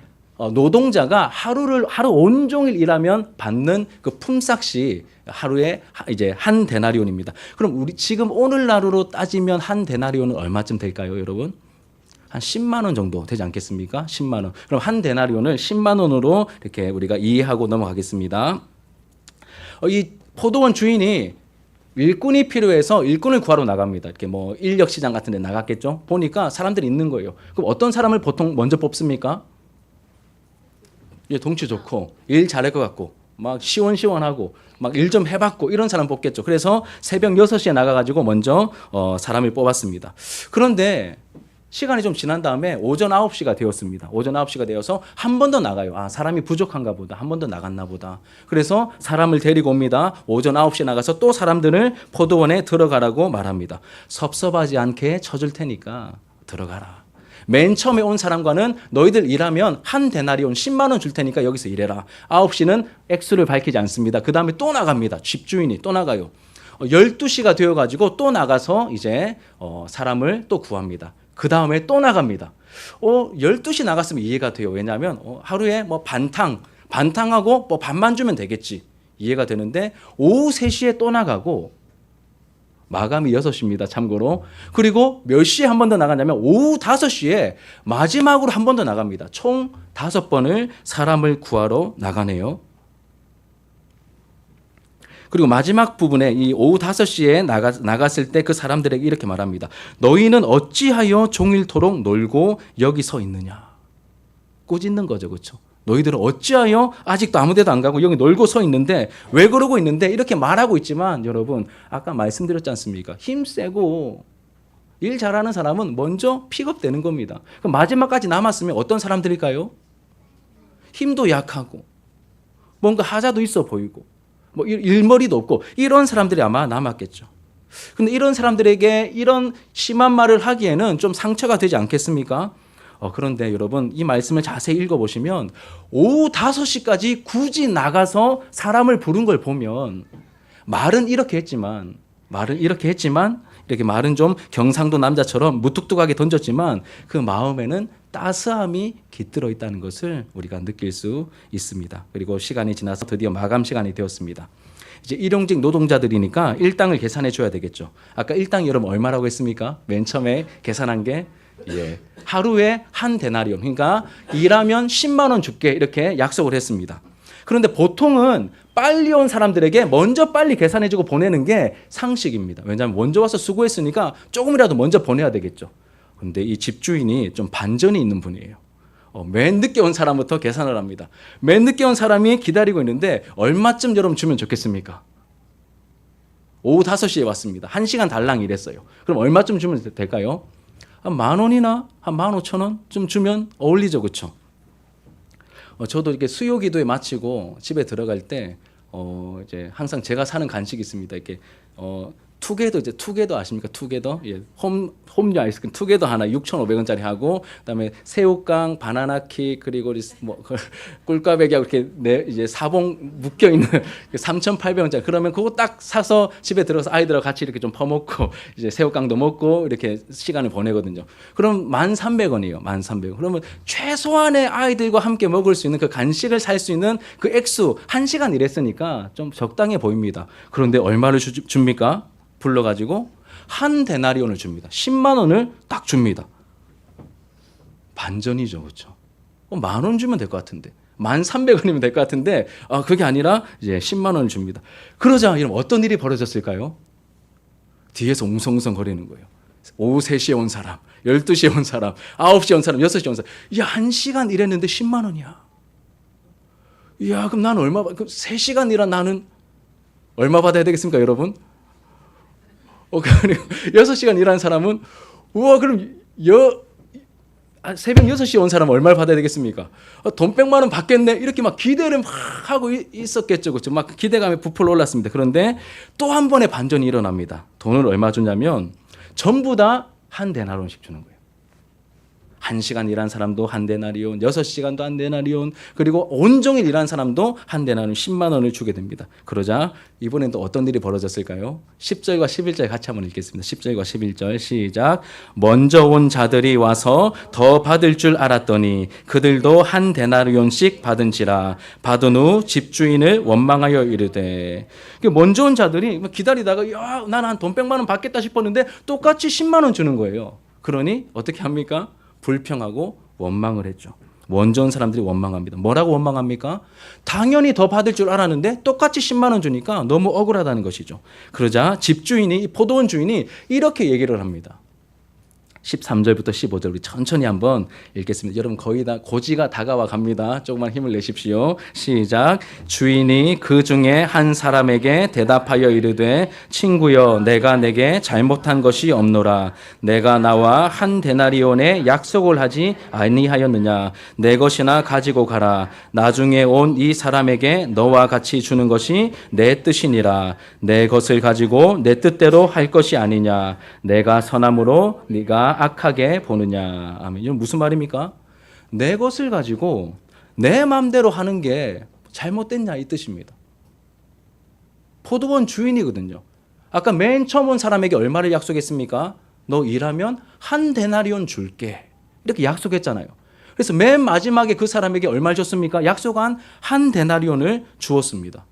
노동자가 하루 온종일 일하면 받는 그 품삯이 하루에 이제 한 데나리온입니다. 그럼 우리 지금 오늘날로 따지면 한 데나리온은 얼마쯤 될까요, 여러분? 한 10만 원 정도 되지 않겠습니까? 10만 원. 그럼 한 데나리온을 10만 원으로 이렇게 우리가 이해하고 넘어가겠습니다. 이 포도원 주인이 일꾼이 필요해서 일꾼을 구하러 나갑니다. 이렇게 인력 시장 같은 데 나갔겠죠. 보니까 사람들이 있는 거예요. 그럼 어떤 사람을 보통 먼저 뽑습니까? 덩치 좋고 일 잘할 것 같고 막 시원시원하고 막 일 좀 해봤고 이런 사람 뽑겠죠. 그래서 새벽 6시에 나가가지고 먼저 사람을 뽑았습니다. 그런데 시간이 좀 지난 다음에 오전 9시가 되었습니다. 오전 9시가 되어서 한 번 더 나가요. 사람이 부족한가 보다. 한 번 더 나갔나 보다. 그래서 사람을 데리고 옵니다. 오전 9시에 나가서 또 사람들을 포도원에 들어가라고 말합니다. 섭섭하지 않게 쳐줄 테니까 들어가라. 맨 처음에 온 사람과는 너희들 일하면 한 데나리온 10만 원 줄 테니까 여기서 일해라. 9시는 액수를 밝히지 않습니다. 그 다음에 또 나갑니다. 집주인이 또 나가요. 12시가 되어가지고 또 나가서 이제 사람을 또 구합니다. 그 다음에 또 나갑니다. 12시 나갔으면 이해가 돼요. 왜냐하면 하루에 반탕하고 반만 주면 되겠지. 이해가 되는데 오후 3시에 또 나가고 마감이 6시입니다. 참고로. 그리고 몇 시에 한 번 더 나가냐면 오후 5시에 마지막으로 한 번 더 나갑니다. 총 5번을 사람을 구하러 나가네요. 그리고 마지막 부분에 이 오후 5시에 나갔을 때 그 사람들에게 이렇게 말합니다. 너희는 어찌하여 종일토록 놀고 여기 서 있느냐. 꾸짖는 거죠. 그렇죠? 너희들은 어찌하여 아직도 아무 데도 안 가고 여기 놀고 서 있는데 왜 그러고 있는데 이렇게 말하고 있지만 여러분 아까 말씀드렸지 않습니까? 힘세고 일 잘하는 사람은 먼저 픽업되는 겁니다. 그럼 마지막까지 남았으면 어떤 사람들일까요? 힘도 약하고 뭔가 하자도 있어 보이고 뭐 일머리도 없고 이런 사람들이 아마 남았겠죠. 근데 이런 사람들에게 이런 심한 말을 하기에는 좀 상처가 되지 않겠습니까? 그런데 여러분 이 말씀을 자세히 읽어보시면 오후 5시까지 굳이 나가서 사람을 부른 걸 보면 말은 이렇게 했지만 이렇게 말은 좀 경상도 남자처럼 무뚝뚝하게 던졌지만 그 마음에는 따스함이 깃들어 있다는 것을 우리가 느낄 수 있습니다. 그리고 시간이 지나서 드디어 마감 시간이 되었습니다. 이제 일용직 노동자들이니까 일당을 계산해 줘야 되겠죠. 아까 일당 여러분 얼마라고 했습니까? 맨 처음에 계산한 게 하루에 한 데나리온, 그러니까 일하면 10만 원 줄게 이렇게 약속을 했습니다. 그런데 보통은 빨리 온 사람들에게 먼저 빨리 계산해주고 보내는 게 상식입니다. 왜냐하면 먼저 와서 수고했으니까 조금이라도 먼저 보내야 되겠죠. 그런데 이 집주인이 좀 반전이 있는 분이에요. 맨 늦게 온 사람부터 계산을 합니다. 맨 늦게 온 사람이 기다리고 있는데 얼마쯤 여러분 주면 좋겠습니까? 오후 5시에 왔습니다. 1시간 달랑 일했어요. 그럼 얼마쯤 주면 될까요? 한 10,000원이나 한 15,000원 주면 어울리죠, 그렇죠? 저도 이렇게 수요기도에 마치고 집에 들어갈 때 이제 항상 제가 사는 간식이 있습니다. 이렇게 투게더 아십니까? 투게더? 홈류 아이스크림 투게더 하나 6,500원짜리 하고 그다음에 새우깡, 바나나킥 그리고 뭐 꿀꽈배기하고 이렇게 이제 사봉 묶여 있는 3,800원짜리 그러면 그거 딱 사서 집에 들어서 아이들하고 같이 이렇게 좀 퍼먹고 이제 새우깡도 먹고 이렇게 시간을 보내거든요. 그럼 1,300원이에요. 1,300원. 그러면 최소한의 아이들과 함께 먹을 수 있는 그 간식을 살 수 있는 그 액수 1시간 일했으니까 좀 적당해 보입니다. 그런데 얼마를 줍니까? 불러가지고 한 데나리온을 줍니다. 10만 원을 딱 줍니다. 반전이죠, 그렇죠? 10,000원 주면 될 것 같은데, 1,300원이면 될 것 같은데, 그게 아니라 이제 10만 원을 줍니다. 그러자 이러면 어떤 일이 벌어졌을까요? 뒤에서 웅성웅성 거리는 거예요. 오후 3시에 온 사람, 12시에 온 사람, 9시에 온 사람, 6시에 온 사람. 야, 1시간 일했는데 10만 원이야. 야, 그럼 나는 얼마? 그럼 3시간 일한 나는 얼마 받아야 되겠습니까, 여러분? 그리고 6시간 일하는 사람은 우와 그럼 새벽 6시에 온 사람은 얼마를 받아야 되겠습니까? 돈 100만 원 받겠네 이렇게 막 기대를 막 하고 있었겠죠. 그렇죠? 막 기대감에 부풀어 올랐습니다. 그런데 또 한 번의 반전이 일어납니다. 돈을 얼마 주냐면 전부 다 한 데나리온씩 주는 거예요. 1시간 일한 사람도 한 데나리온, 6시간도 한 데나리온, 그리고 온종일 일한 사람도 한 데나리온 10만 원을 주게 됩니다. 그러자 이번엔 또 어떤 일이 벌어졌을까요? 10절과 11절 같이 한번 읽겠습니다. 10절과 11절 시작. 먼저 온 자들이 와서 더 받을 줄 알았더니 그들도 한 데나리온씩 받은지라. 받은 후 집주인을 원망하여 이르되. 먼저 온 자들이 기다리다가 야, 난 한 돈 100만 원 받겠다 싶었는데 똑같이 10만 원 주는 거예요. 그러니 어떻게 합니까? 불평하고 원망을 했죠. 먼저 온 사람들이 원망합니다. 뭐라고 원망합니까? 당연히 더 받을 줄 알았는데 똑같이 10만 원 주니까 너무 억울하다는 것이죠. 그러자 집주인이, 포도원 주인이 이렇게 얘기를 합니다. 13절부터 15절 우리 천천히 한번 읽겠습니다. 여러분 거의 다 고지가 다가와 갑니다. 조금만 힘을 내십시오. 시작. 주인이 그 중에 한 사람에게 대답하여 이르되 친구여 내가 내게 잘못한 것이 없노라. 내가 나와 한 데나리온의 약속을 하지 아니하였느냐. 내 것이나 가지고 가라. 나중에 온 이 사람에게 너와 같이 주는 것이 내 뜻이니라. 내 것을 가지고 내 뜻대로 할 것이 아니냐. 내가 선함으로 네가 악하게 보느냐. 아멘. 이건 무슨 말입니까? 내 것을 가지고 내 마음대로 하는 게 잘못됐냐 이 뜻입니다. 포도원 주인이거든요. 아까 맨 처음 온 사람에게 얼마를 약속했습니까? 너 일하면 한 데나리온 줄게. 이렇게 약속했잖아요. 그래서 맨 마지막에 그 사람에게 얼마를 줬습니까? 약속한 한 데나리온을 주었습니다.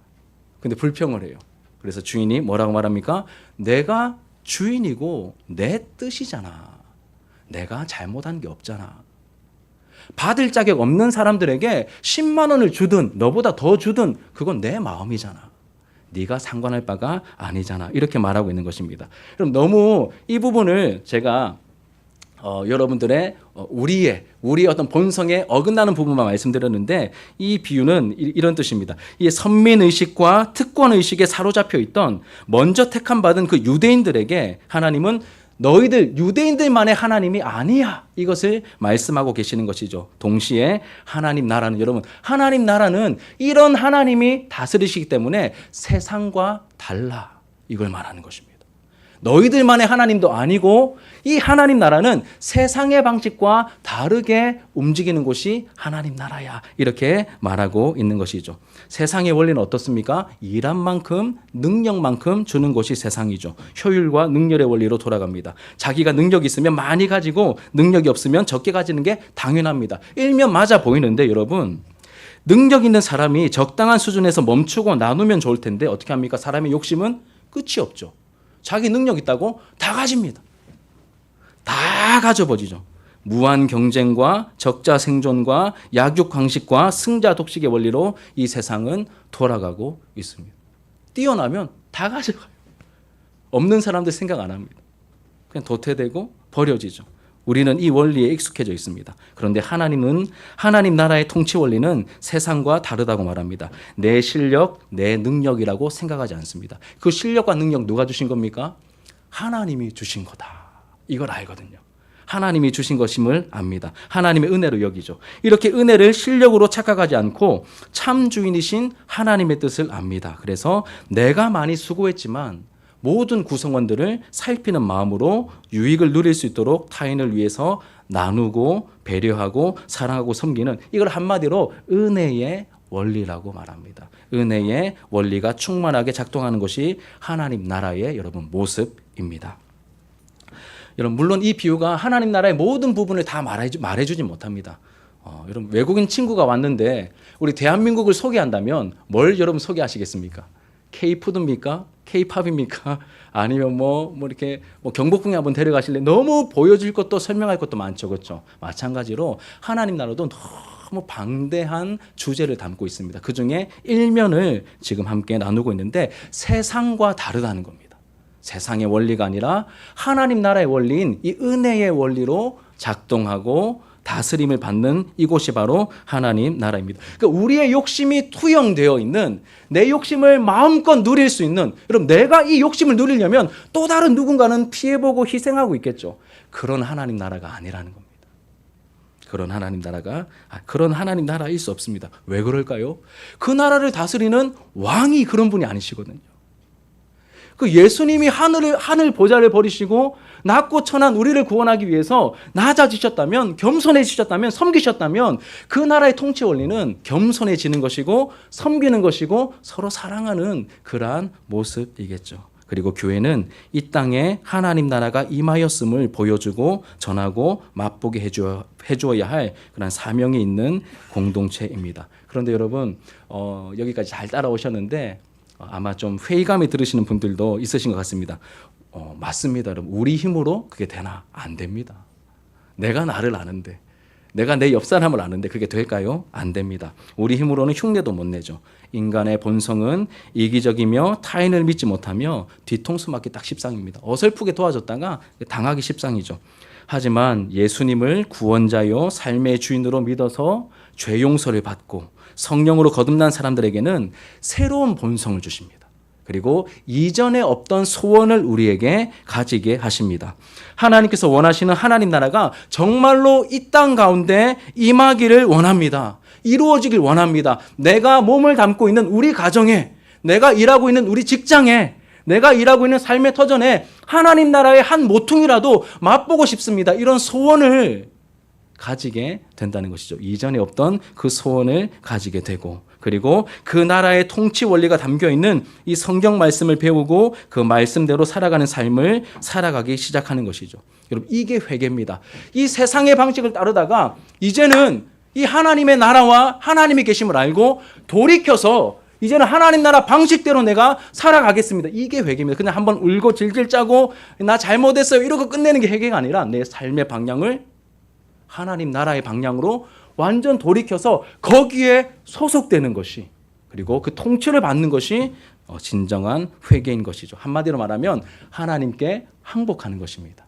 근데 불평을 해요. 그래서 주인이 뭐라고 말합니까? 내가 주인이고 내 뜻이잖아. 내가 잘못한 게 없잖아. 받을 자격 없는 사람들에게 10만 원을 주든 너보다 더 주든 그건 내 마음이잖아. 네가 상관할 바가 아니잖아. 이렇게 말하고 있는 것입니다. 그럼 너무 이 부분을 제가 여러분들의 우리의 어떤 본성에 어긋나는 부분만 말씀드렸는데 이 비유는 이런 뜻입니다. 이 선민의식과 특권의식에 사로잡혀 있던 먼저 택함받은 그 유대인들에게 하나님은 너희들 유대인들만의 하나님이 아니야, 이것을 말씀하고 계시는 것이죠. 동시에 하나님 나라는, 여러분, 하나님 나라는 이런 하나님이 다스리시기 때문에 세상과 달라, 이걸 말하는 것입니다. 너희들만의 하나님도 아니고 이 하나님 나라는 세상의 방식과 다르게 움직이는 곳이 하나님 나라야, 이렇게 말하고 있는 것이죠. 세상의 원리는 어떻습니까? 일한 만큼 능력만큼 주는 것이 세상이죠. 효율과 능률의 원리로 돌아갑니다. 자기가 능력이 있으면 많이 가지고 능력이 없으면 적게 가지는 게 당연합니다. 일면 맞아 보이는데 여러분, 능력 있는 사람이 적당한 수준에서 멈추고 나누면 좋을 텐데 어떻게 합니까? 사람의 욕심은 끝이 없죠. 자기 능력 있다고 다 가집니다. 다 가져버리죠. 무한 경쟁과 적자 생존과 약육강식과 승자 독식의 원리로 이 세상은 돌아가고 있습니다. 뛰어나면 다 가져가요. 없는 사람들 생각 안 합니다. 그냥 도태되고 버려지죠. 우리는 이 원리에 익숙해져 있습니다. 그런데 하나님 나라의 통치 원리는 세상과 다르다고 말합니다. 내 실력, 내 능력이라고 생각하지 않습니다. 그 실력과 능력 누가 주신 겁니까? 하나님이 주신 거다, 이걸 알거든요. 하나님이 주신 것임을 압니다. 하나님의 은혜로 여기죠. 이렇게 은혜를 실력으로 착각하지 않고 참 주인이신 하나님의 뜻을 압니다. 그래서 내가 많이 수고했지만 모든 구성원들을 살피는 마음으로 유익을 누릴 수 있도록 타인을 위해서 나누고 배려하고 사랑하고 섬기는, 이걸 한마디로 은혜의 원리라고 말합니다. 은혜의 원리가 충만하게 작동하는 것이 하나님 나라의 여러분 모습입니다. 여러분, 물론 이 비유가 하나님 나라의 모든 부분을 다 말해주지 못합니다. 여러분, 외국인 친구가 왔는데 우리 대한민국을 소개한다면 뭘 여러분 소개하시겠습니까? K푸드입니까? K팝입니까? 아니면 이렇게 경복궁에 한번 데려가실래? 너무 보여줄 것도 설명할 것도 많죠, 그렇죠? 마찬가지로 하나님 나라도 너무 방대한 주제를 담고 있습니다. 그 중에 일면을 지금 함께 나누고 있는데 세상과 다르다는 겁니다. 세상의 원리가 아니라 하나님 나라의 원리인 이 은혜의 원리로 작동하고 다스림을 받는 이곳이 바로 하나님 나라입니다. 그러니까 우리의 욕심이 투영되어 있는, 내 욕심을 마음껏 누릴 수 있는, 여러분, 내가 이 욕심을 누리려면 또 다른 누군가는 피해보고 희생하고 있겠죠. 그런 하나님 나라가 아니라는 겁니다. 그런 하나님 나라일 수 없습니다. 왜 그럴까요? 그 나라를 다스리는 왕이 그런 분이 아니시거든요. 그 예수님이 하늘 보좌를 버리시고 낮고 천한 우리를 구원하기 위해서 낮아지셨다면, 겸손해지셨다면, 섬기셨다면 그 나라의 통치 원리는 겸손해지는 것이고 섬기는 것이고 서로 사랑하는 그러한 모습이겠죠. 그리고 교회는 이 땅에 하나님 나라가 임하였음을 보여주고 전하고 맛보게 해주어야 할 그런 사명이 있는 공동체입니다. 그런데 여러분, 여기까지 잘 따라오셨는데 아마 좀 회의감이 들으시는 분들도 있으신 것 같습니다. 맞습니다, 여러분. 우리 힘으로 그게 되나? 안 됩니다. 내가 나를 아는데, 내가 내 옆 사람을 아는데 그게 될까요? 안 됩니다. 우리 힘으로는 흉내도 못 내죠. 인간의 본성은 이기적이며 타인을 믿지 못하며 뒤통수 맞기 딱 십상입니다. 어설프게 도와줬다가 당하기 십상이죠. 하지만 예수님을 구원자요 삶의 주인으로 믿어서 죄 용서를 받고 성령으로 거듭난 사람들에게는 새로운 본성을 주십니다. 그리고 이전에 없던 소원을 우리에게 가지게 하십니다. 하나님께서 원하시는 하나님 나라가 정말로 이 땅 가운데 임하기를 원합니다. 이루어지길 원합니다. 내가 몸을 담고 있는 우리 가정에, 내가 일하고 있는 우리 직장에, 내가 일하고 있는 삶의 터전에 하나님 나라의 한 모퉁이라도 맛보고 싶습니다. 이런 소원을 가지게 된다는 것이죠. 이전에 없던 그 소원을 가지게 되고, 그리고 그 나라의 통치 원리가 담겨있는 이 성경 말씀을 배우고 그 말씀대로 살아가는 삶을 살아가기 시작하는 것이죠. 여러분, 이게 회개입니다. 이 세상의 방식을 따르다가 이제는 이 하나님의 나라와 하나님의 계심을 알고 돌이켜서 이제는 하나님 나라 방식대로 내가 살아가겠습니다. 이게 회개입니다. 그냥 한번 울고 질질 짜고 나 잘못했어요 이러고 끝내는 게 회개가 아니라 내 삶의 방향을 하나님 나라의 방향으로 완전 돌이켜서 거기에 소속되는 것이, 그리고 그 통치를 받는 것이 진정한 회개인 것이죠. 한마디로 말하면 하나님께 항복하는 것입니다.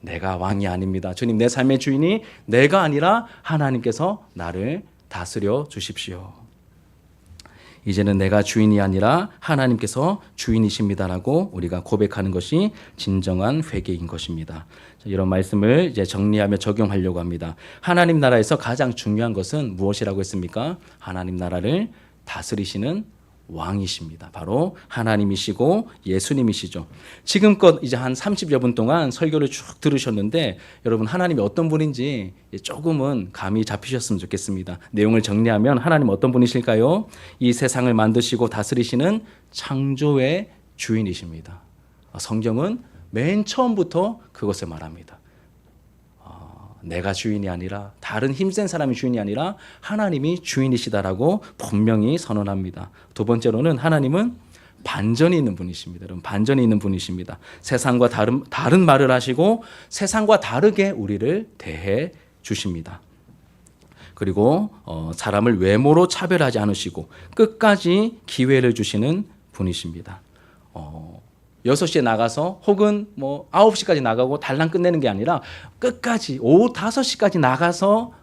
내가 왕이 아닙니다. 주님, 내 삶의 주인이 내가 아니라 하나님께서 나를 다스려 주십시오. 이제는 내가 주인이 아니라 하나님께서 주인이십니다라고 우리가 고백하는 것이 진정한 회개인 것입니다. 이런 말씀을 이제 정리하며 적용하려고 합니다. 하나님 나라에서 가장 중요한 것은 무엇이라고 했습니까? 하나님 나라를 다스리시는 왕이십니다. 바로 하나님이시고 예수님이시죠. 지금껏 이제 한 30여 분 동안 설교를 쭉 들으셨는데 여러분, 하나님이 어떤 분인지 조금은 감이 잡히셨으면 좋겠습니다. 내용을 정리하면 하나님 어떤 분이실까요? 이 세상을 만드시고 다스리시는 창조의 주인이십니다. 성경은 맨 처음부터 그것을 말합니다. 내가 주인이 아니라, 다른 힘센 사람이 주인이 아니라 하나님이 주인이시다라고 분명히 선언합니다. 두 번째로는 하나님은 반전이 있는 분이십니다. 여러분, 반전이 있는 분이십니다. 세상과 다른 말을 하시고 세상과 다르게 우리를 대해 주십니다. 그리고 사람을 외모로 차별하지 않으시고 끝까지 기회를 주시는 분이십니다. 6시에 나가서 혹은 9시까지 나가고 달랑 끝내는 게 아니라 끝까지 오후 5시까지 나가서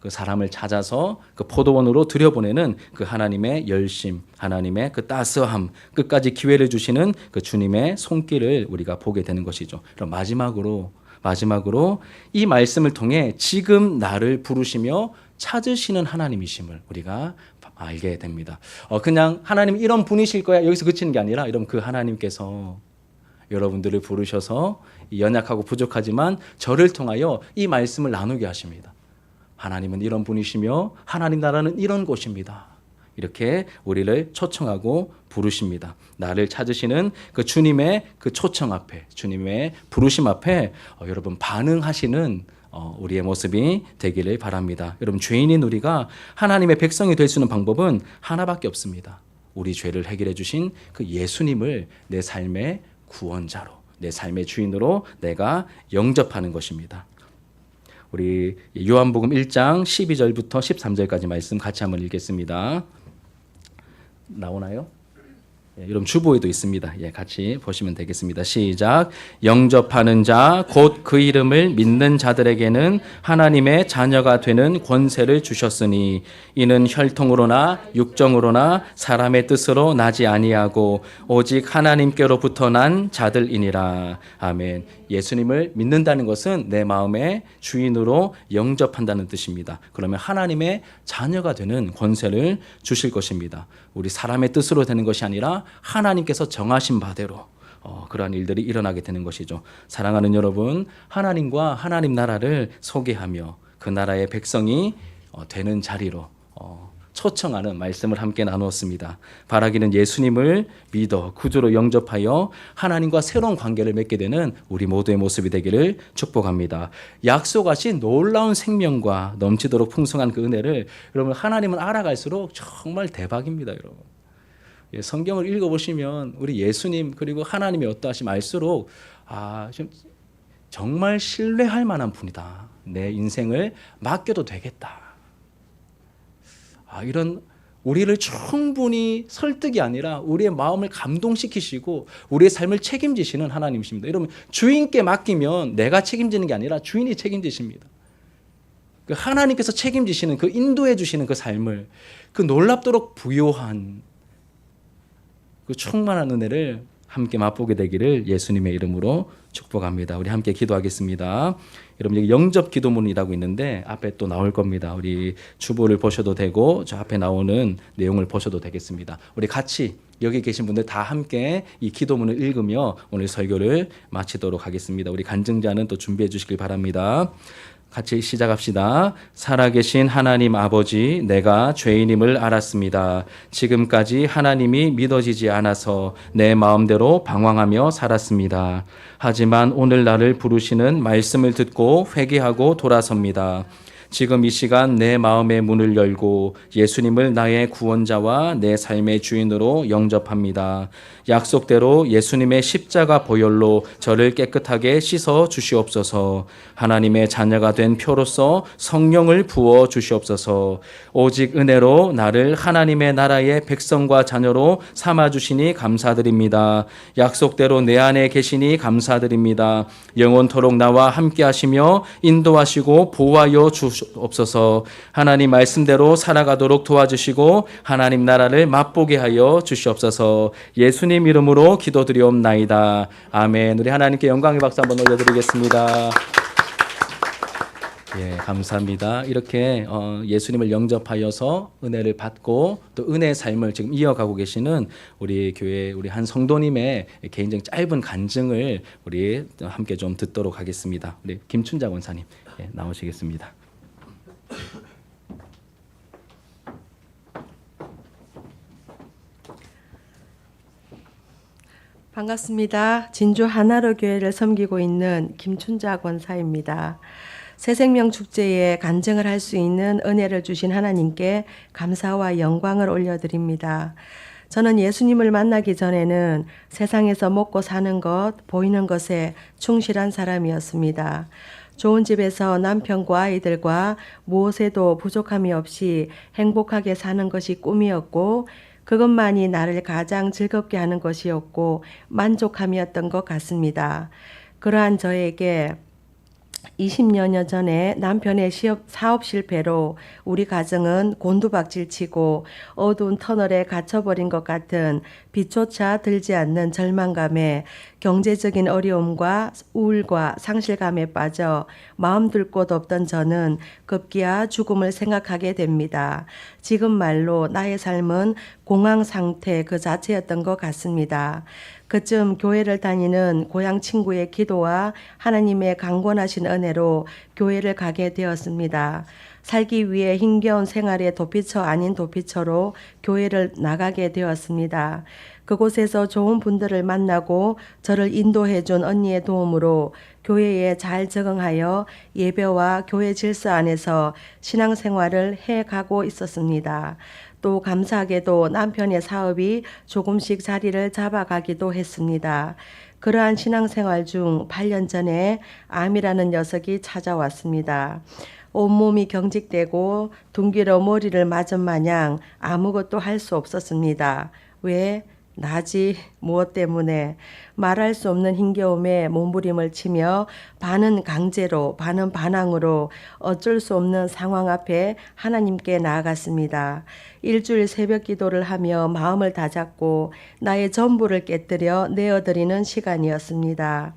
그 사람을 찾아서 그 포도원으로 들여보내는 그 하나님의 열심, 하나님의 그 따스함, 끝까지 기회를 주시는 그 주님의 손길을 우리가 보게 되는 것이죠. 그럼 마지막으로 이 말씀을 통해 지금 나를 부르시며 찾으시는 하나님이심을 우리가 알게 됩니다. 그냥 하나님 이런 분이실 거야 여기서 그치는 게 아니라, 여러분, 그 하나님께서 여러분들을 부르셔서 연약하고 부족하지만 저를 통하여 이 말씀을 나누게 하십니다. 하나님은 이런 분이시며 하나님 나라는 이런 곳입니다. 이렇게 우리를 초청하고 부르십니다. 나를 찾으시는 그 주님의 그 초청 앞에, 주님의 부르심 앞에 여러분 반응하시는 우리의 모습이 되기를 바랍니다. 여러분, 죄인인 우리가 하나님의 백성이 될 수 있는 방법은 하나밖에 없습니다. 우리 죄를 해결해 주신 그 예수님을 내 삶의 구원자로, 내 삶의 주인으로 내가 영접하는 것입니다. 우리 요한복음 1장 12절부터 13절까지 말씀 같이 한번 읽겠습니다. 나오나요? 여러분, 주보에도 있습니다. 같이 보시면 되겠습니다. 시작. 영접하는 자, 곧 그 이름을 믿는 자들에게는 하나님의 자녀가 되는 권세를 주셨으니 이는 혈통으로나 육정으로나 사람의 뜻으로 나지 아니하고 오직 하나님께로부터 난 자들이니라. 아멘. 예수님을 믿는다는 것은 내 마음의 주인으로 영접한다는 뜻입니다. 그러면 하나님의 자녀가 되는 권세를 주실 것입니다. 우리 사람의 뜻으로 되는 것이 아니라 하나님께서 정하신 바대로 그러한 일들이 일어나게 되는 것이죠. 사랑하는 여러분, 하나님과 하나님 나라를 소개하며 그 나라의 백성이 되는 자리로 초청하는 말씀을 함께 나누었습니다. 바라기는 예수님을 믿어 구주로 영접하여 하나님과 새로운 관계를 맺게 되는 우리 모두의 모습이 되기를 축복합니다. 약속하신 놀라운 생명과 넘치도록 풍성한 그 은혜를 여러분, 하나님은 알아갈수록 정말 대박입니다. 여러분, 성경을 읽어보시면 우리 예수님 그리고 하나님의 어떠하심 알수록 정말 신뢰할 만한 분이다. 내 인생을 맡겨도 되겠다. 이런 우리를 충분히 설득이 아니라 우리의 마음을 감동시키시고 우리의 삶을 책임지시는 하나님이십니다. 여러분, 주인께 맡기면 내가 책임지는 게 아니라 주인이 책임지십니다. 그 하나님께서 책임지시는 그 인도해 주시는 그 삶을, 그 놀랍도록 부요한 그 충만한 은혜를 함께 맛보게 되기를 예수님의 이름으로 축복합니다. 우리 함께 기도하겠습니다. 여러분, 여기 영접 기도문이라고 있는데 앞에 또 나올 겁니다. 우리 주보를 보셔도 되고 저 앞에 나오는 내용을 보셔도 되겠습니다. 우리 같이 여기 계신 분들 다 함께 이 기도문을 읽으며 오늘 설교를 마치도록 하겠습니다. 우리 간증자는 또 준비해 주시길 바랍니다. 같이 시작합시다. 살아계신 하나님 아버지, 내가 죄인임을 알았습니다. 지금까지 하나님이 믿어지지 않아서 내 마음대로 방황하며 살았습니다. 하지만 오늘 나를 부르시는 말씀을 듣고 회개하고 돌아섭니다. 지금 이 시간 내 마음의 문을 열고 예수님을 나의 구원자와 내 삶의 주인으로 영접합니다. 약속대로 예수님의 십자가 보혈로 저를 깨끗하게 씻어 주시옵소서. 하나님의 자녀가 된 표로서 성령을 부어 주시옵소서. 오직 은혜로 나를 하나님의 나라의 백성과 자녀로 삼아 주시니 감사드립니다. 약속대로 내 안에 계시니 감사드립니다. 영원토록 나와 함께 하시며 인도하시고 보호하여 주옵소서. 하나님 말씀대로 살아가도록 도와주시고 하나님 나라를 맛보게 하여 주시옵소서. 예수님 이름으로 기도드리옵나이다. 아멘. 우리 하나님께 영광의 박수 한번 올려드리겠습니다. 예, 감사합니다. 이렇게 예수님을 영접하여서 은혜를 받고 또 은혜의 삶을 지금 이어가고 계시는 우리 교회 우리 한 성도님의 개인적인 짧은 간증을 우리 함께 좀 듣도록 하겠습니다. 우리 김춘자 권사님 나오시겠습니다. 반갑습니다. 진주 하나로 교회를 섬기고 있는 김춘자 권사입니다. 새생명 축제에 간증을 할 수 있는 은혜를 주신 하나님께 감사와 영광을 올려드립니다. 저는 예수님을 만나기 전에는 세상에서 먹고 사는 것, 보이는 것에 충실한 사람이었습니다. 좋은 집에서 남편과 아이들과 무엇에도 부족함이 없이 행복하게 사는 것이 꿈이었고 그것만이 나를 가장 즐겁게 하는 것이었고 만족함이었던 것 같습니다. 그러한 저에게 20여년 전에 남편의 사업 실패로 우리 가정은 곤두박질치고 어두운 터널에 갇혀버린 것 같은 빛조차 들지 않는 절망감에 경제적인 어려움과 우울과 상실감에 빠져 마음 둘 곳 없던 저는 급기야 죽음을 생각하게 됩니다. 지금 말로 나의 삶은 공황 상태 그 자체였던 것 같습니다. 그쯤 교회를 다니는 고향 친구의 기도와 하나님의 강권하신 은혜로 교회를 가게 되었습니다. 살기 위해 힘겨운 생활의 도피처 아닌 도피처로 교회를 나가게 되었습니다. 그곳에서 좋은 분들을 만나고 저를 인도해 준 언니의 도움으로 교회에 잘 적응하여 예배와 교회 질서 안에서 신앙생활을 해가고 있었습니다. 또 감사하게도 남편의 사업이 조금씩 자리를 잡아가기도 했습니다. 그러한 신앙생활 중 8년 전에 암이라는 녀석이 찾아왔습니다. 온몸이 경직되고 둥기러 머리를 맞은 마냥 아무것도 할 수 없었습니다. 왜? 나지 무엇 때문에 말할 수 없는 힘겨움에 몸부림을 치며 반은 강제로 반은 반항으로 어쩔 수 없는 상황 앞에 하나님께 나아갔습니다. 일주일 새벽 기도를 하며 마음을 다잡고 나의 전부를 깨뜨려 내어드리는 시간이었습니다.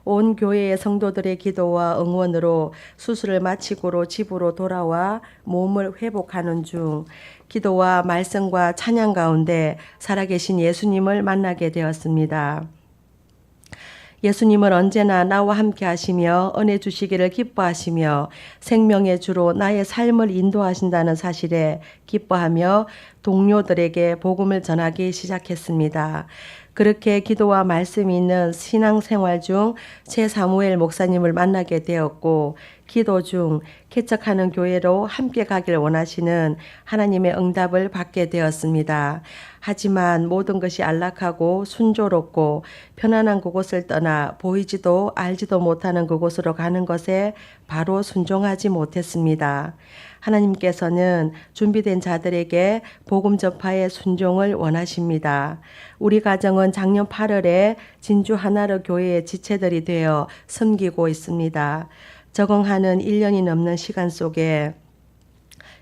온 교회의 성도들의 기도와 응원으로 수술을 마치고로 집으로 돌아와 몸을 회복하는 중 기도와 말씀과 찬양 가운데 살아계신 예수님을 만나게 되었습니다. 예수님은 언제나 나와 함께 하시며 은혜 주시기를 기뻐하시며 생명의 주로 나의 삶을 인도하신다는 사실에 기뻐하며 동료들에게 복음을 전하기 시작했습니다. 그렇게 기도와 말씀이 있는 신앙생활 중 최사무엘 목사님을 만나게 되었고 기도 중 개척하는 교회로 함께 가길 원하시는 하나님의 응답을 받게 되었습니다. 하지만 모든 것이 안락하고 순조롭고 편안한 그곳을 떠나 보이지도 알지도 못하는 그곳으로 가는 것에 바로 순종하지 못했습니다. 하나님께서는 준비된 자들에게 복음 전파의 순종을 원하십니다. 우리 가정은 작년 8월에 진주 하나로 교회의 지체들이 되어 섬기고 있습니다. 적응하는 1년이 넘는 시간 속에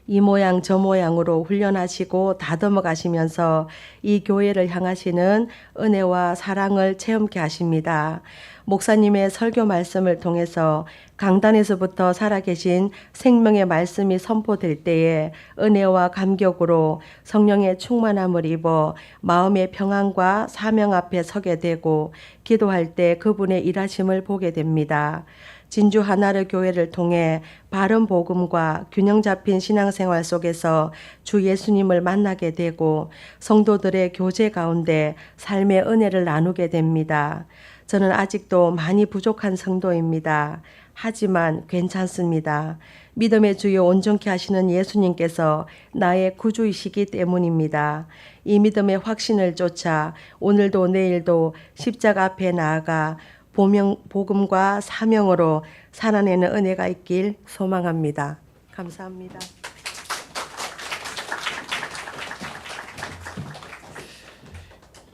이 모양 저 모양으로 훈련하시고 다듬어 가시면서 이 교회를 향하시는 은혜와 사랑을 체험케 하십니다. 목사님의 설교 말씀을 통해서 강단에서부터 살아계신 생명의 말씀이 선포될 때에 은혜와 감격으로 성령의 충만함을 입어 마음의 평안과 사명 앞에 서게 되고 기도할 때 그분의 일하심을 보게 됩니다. 진주 하나르 교회를 통해 바른 복음과 균형 잡힌 신앙생활 속에서 주 예수님을 만나게 되고 성도들의 교제 가운데 삶의 은혜를 나누게 됩니다. 저는 아직도 많이 부족한 성도입니다. 하지만 괜찮습니다. 믿음의 주요 온전케 하시는 예수님께서 나의 구주이시기 때문입니다. 이 믿음의 확신을 쫓아 오늘도 내일도 십자가 앞에 나아가 복음과 사명으로 살아내는 은혜가 있길 소망합니다. 감사합니다.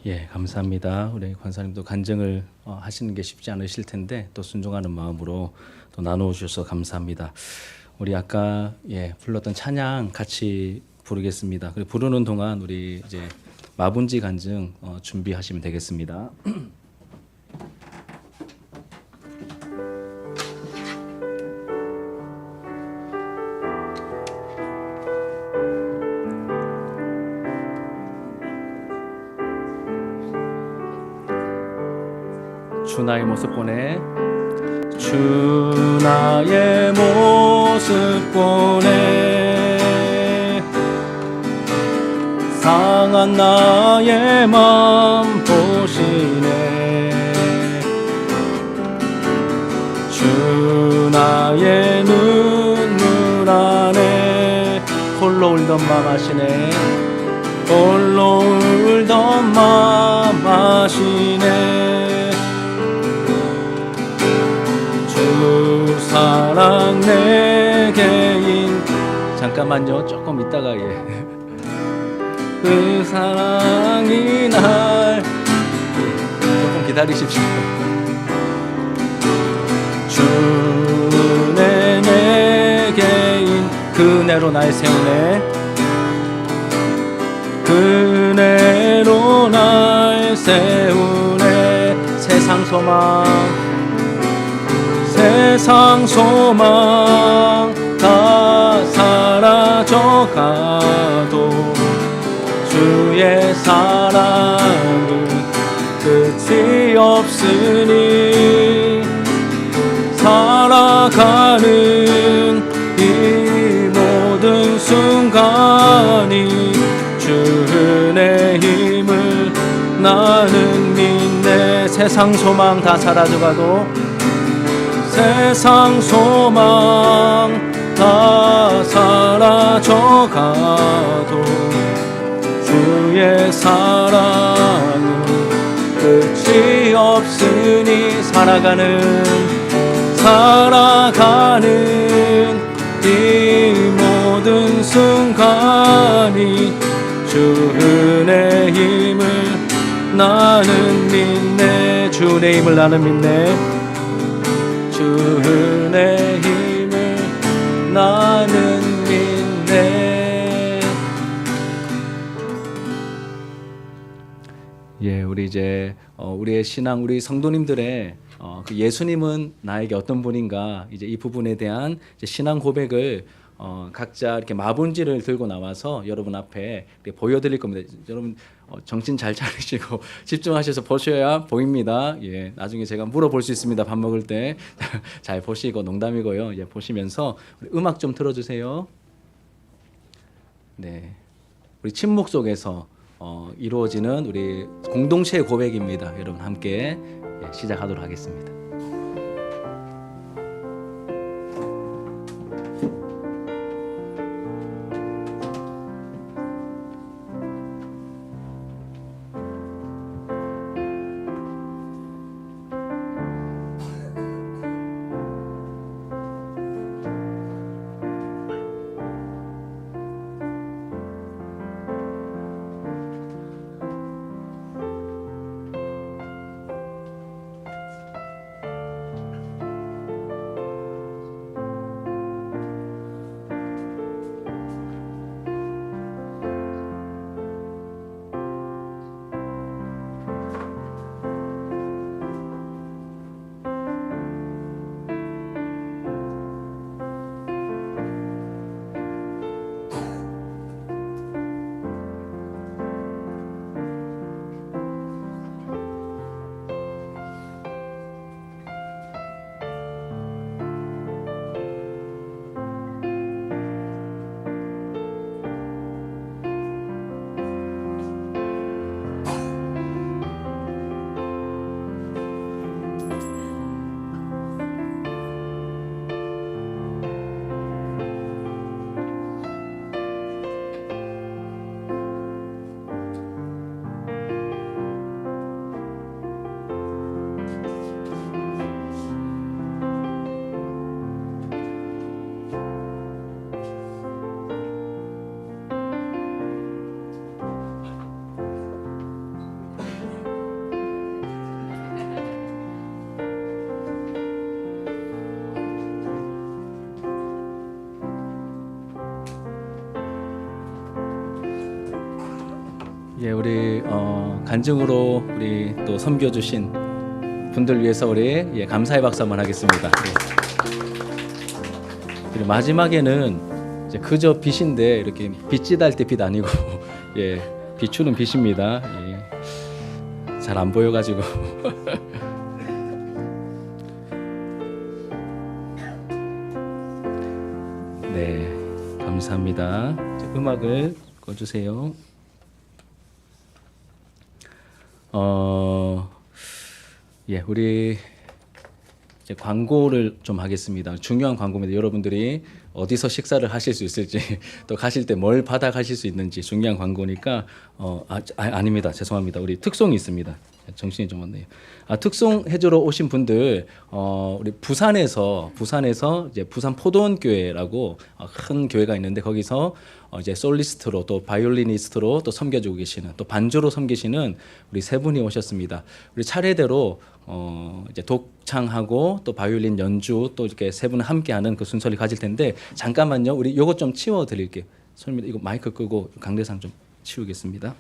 예, 감사합니다. 우리 권사님도 간증을 하시는 게 쉽지 않으실 텐데 또 순종하는 마음으로 또 나누어 주셔서 감사합니다. 우리 아까 불렀던 찬양 같이 부르겠습니다. 그리고 부르는 동안 우리 이제 마분지 간증 준비하시면 되겠습니다. 주 나의 모습 보내 주 나의 모습 보내 상한 나의 맘 보시네 주 나의 눈물 안에 홀로 울던 맘 아시네 홀로 울던 맘 아시네 주 사랑 내게인 잠깐만요 조금 있다가 그 사랑이 날 조금 기다리십시오 주 은혜 내게인 그 은혜로 날 세우네 그 은혜로 날 세우네 세상 소망 다 사라져가도 주의 사랑은 끝이 없으니 살아가는 이 모든 순간이 주 은혜의 힘을 나는 믿네 세상 소망 다 사라져가도 세상 소망 다 사라져가도 주의 사랑은 끝이 없으니 살아가는 이 모든 순간이 주 은혜의 힘을 나는 믿네 주 은혜의 힘을 나는 믿네 주 은혜의 힘을 나는 믿네. 예, 우리 이제 우리의 신앙, 우리 성도님들의 그 예수님은 나에게 어떤 분인가 이제 이 부분에 대한 이제 신앙 고백을 각자 이렇게 마분지를 들고 나와서 여러분 앞에 이렇게 보여드릴 겁니다. 여러분 정신 잘 차리시고 집중하셔서 보셔야 보입니다. 예, 나중에 제가 물어볼 수 있습니다. 밥 먹을 때 잘 보시고 농담이고요. 예, 보시면서 우리 음악 좀 틀어주세요. 네, 우리 침묵 속에서 이루어지는 우리 공동체의 고백입니다. 여러분 함께 시작하도록 하겠습니다. 예, 우리 간증으로 우리 또 섬겨주신 분들 위해서 우리 감사의 박수 한번 하겠습니다. 그리고 마지막에는 이제 그저 빛인데 이렇게 빛이 달 때 빛 아니고 예, 비추는 빛입니다. 예, 잘 안 보여가지고 네, 감사합니다. 이제 음악을 꺼주세요. 예, 우리 이제 광고를 좀 하겠습니다. 중요한 광고입니다. 여러분들이 어디서 식사를 하실 수 있을지 또 가실 때 뭘 받아 가실 수 있는지 중요한 광고니까 아닙니다. 죄송합니다. 우리 특송이 있습니다. 정신이 좀 없네요. 특송 해주러 오신 분들 우리 부산에서 이제 부산 포도원교회라고 큰 교회가 있는데 거기서 이제 솔리스트로 또 바이올리니스트로 또 섬겨주고 계시는 또 반주로 섬기시는 우리 세 분이 오셨습니다. 우리 차례대로 이제 독창하고 또 바이올린 연주 또 이렇게 세 분 함께하는 그 순서를 가질 텐데 잠깐만요. 우리 요것 좀 치워 드릴게요. 손님 이거 마이크 끄고 강대상 좀 치우겠습니다.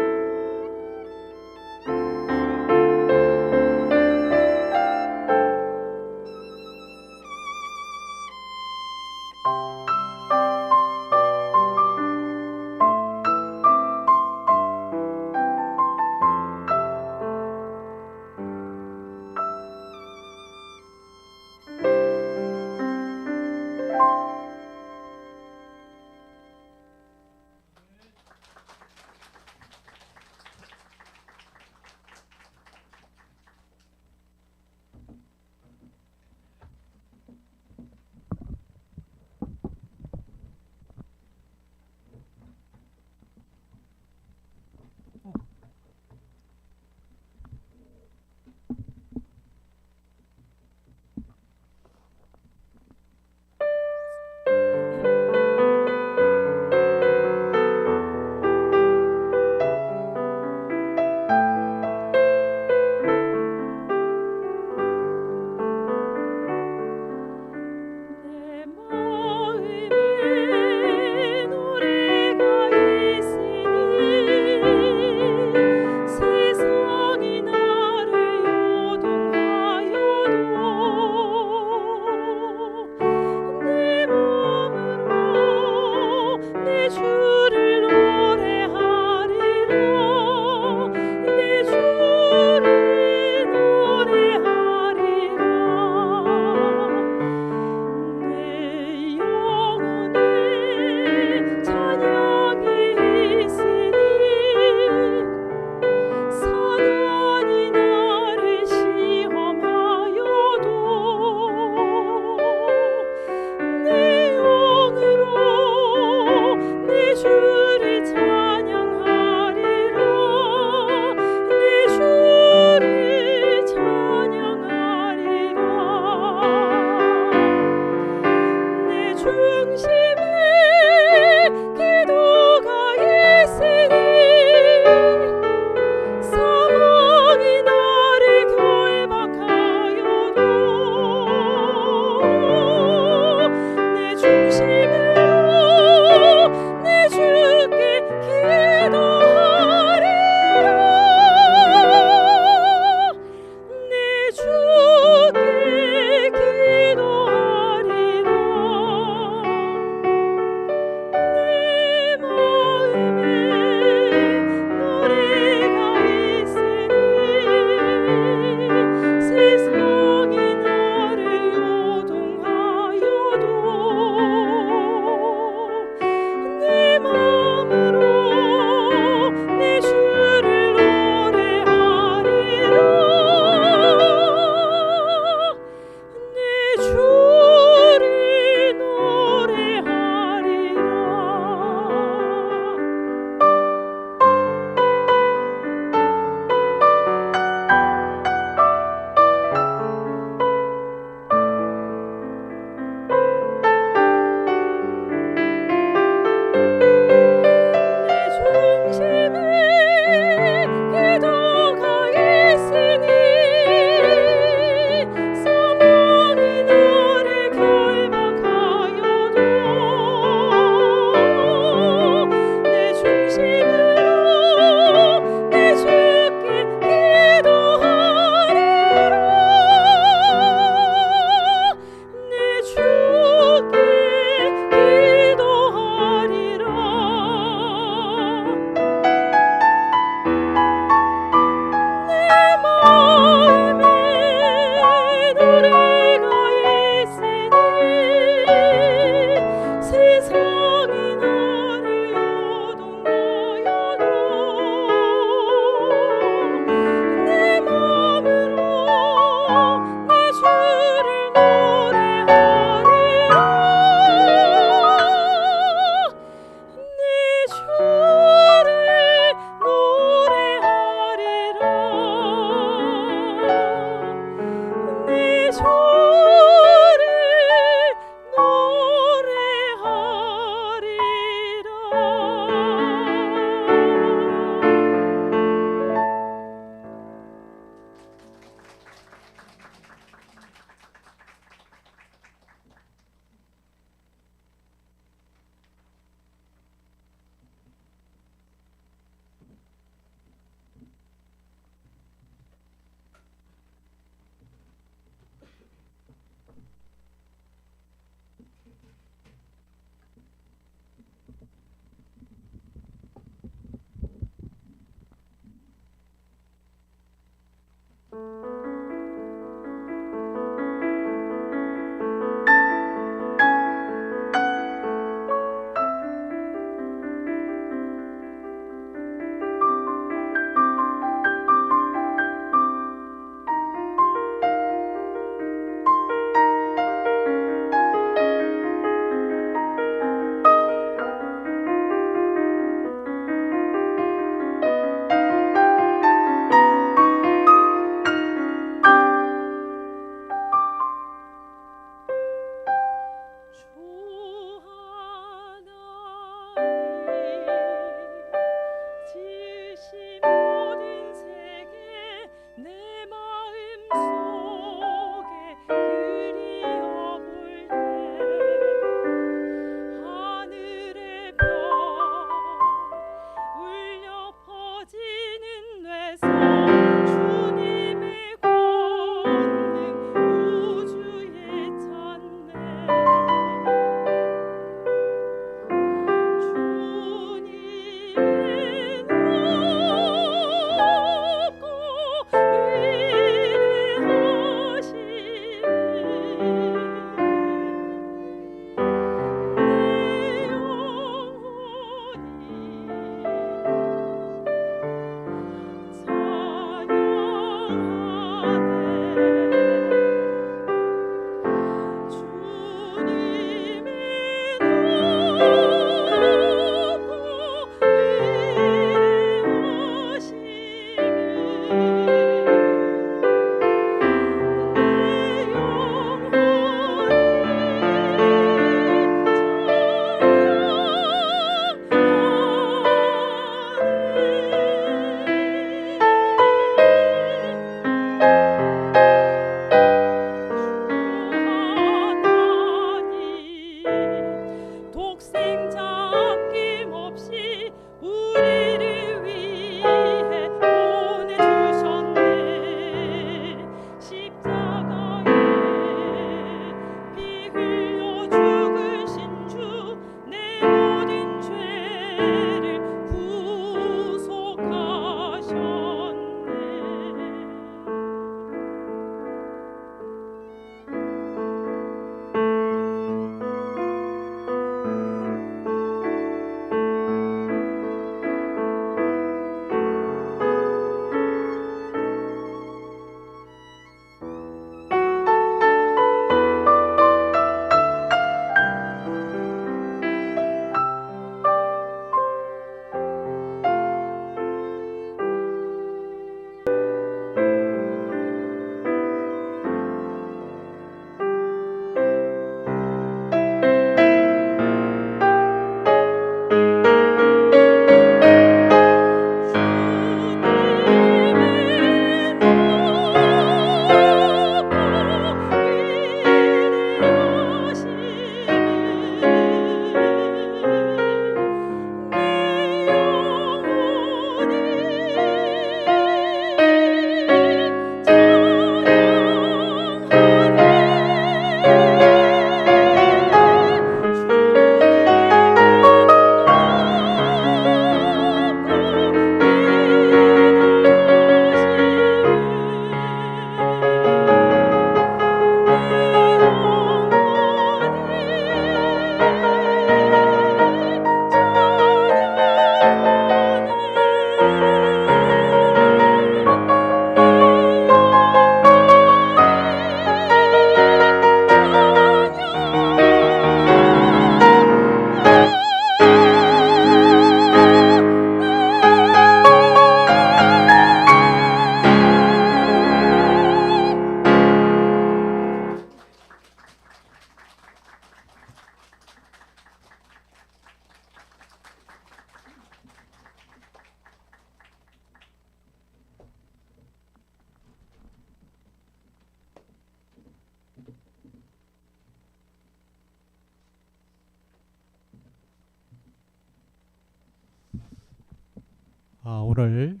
오늘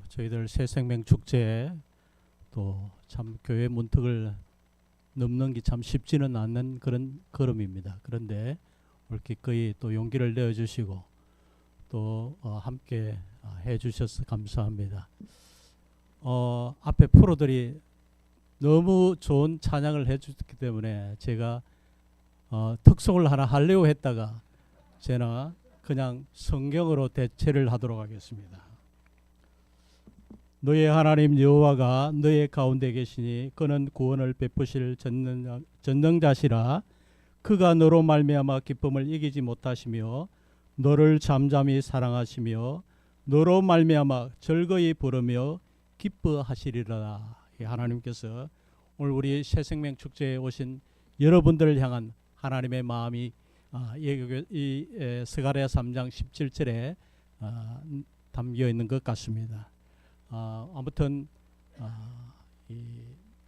저희들 새생명 축제 또 참 교회 문턱을 넘는 게 참 쉽지는 않는 그런 걸음입니다. 그런데 오늘 기꺼이 또 용기를 내어주시고 또 함께 해주셔서 감사합니다. 앞에 프로들이 너무 좋은 찬양을 해주셨기 때문에 제가 특송을 하나 하려고 했다가 제가 그냥 성경으로 대체를 하도록 하겠습니다. 너의 하나님 여호와가 너의 가운데 계시니 그는 구원을 베푸실 전능자시라. 그가 너로 말미암아 기쁨을 이기지 못하시며 너를 잠잠히 사랑하시며 너로 말미암아 즐거이 부르며 기뻐하시리라. 하나님께서 오늘 우리 새생명 축제에 오신 여러분들을 향한 하나님의 마음이 이 스가랴 3장 17절에 담겨 있는 것 같습니다. 아무튼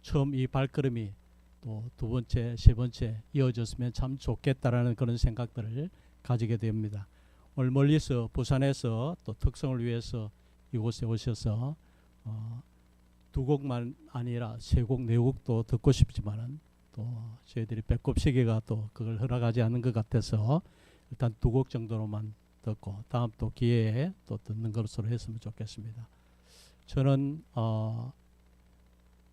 처음 이 발걸음이 또 두 번째, 세 번째 이어졌으면 참 좋겠다라는 그런 생각들을 가지게 됩니다. 오늘 멀리서 부산에서 또 특성을 위해서 이곳에 오셔서 두 곡만 아니라 세 곡, 네 곡도 듣고 싶지만은 또 저희들이 배꼽 시계가 또 그걸 허락하지 않는 것 같아서 일단 두 곡 정도로만 듣고 다음 또 기회에 또 듣는 것으로 했으면 좋겠습니다. 저는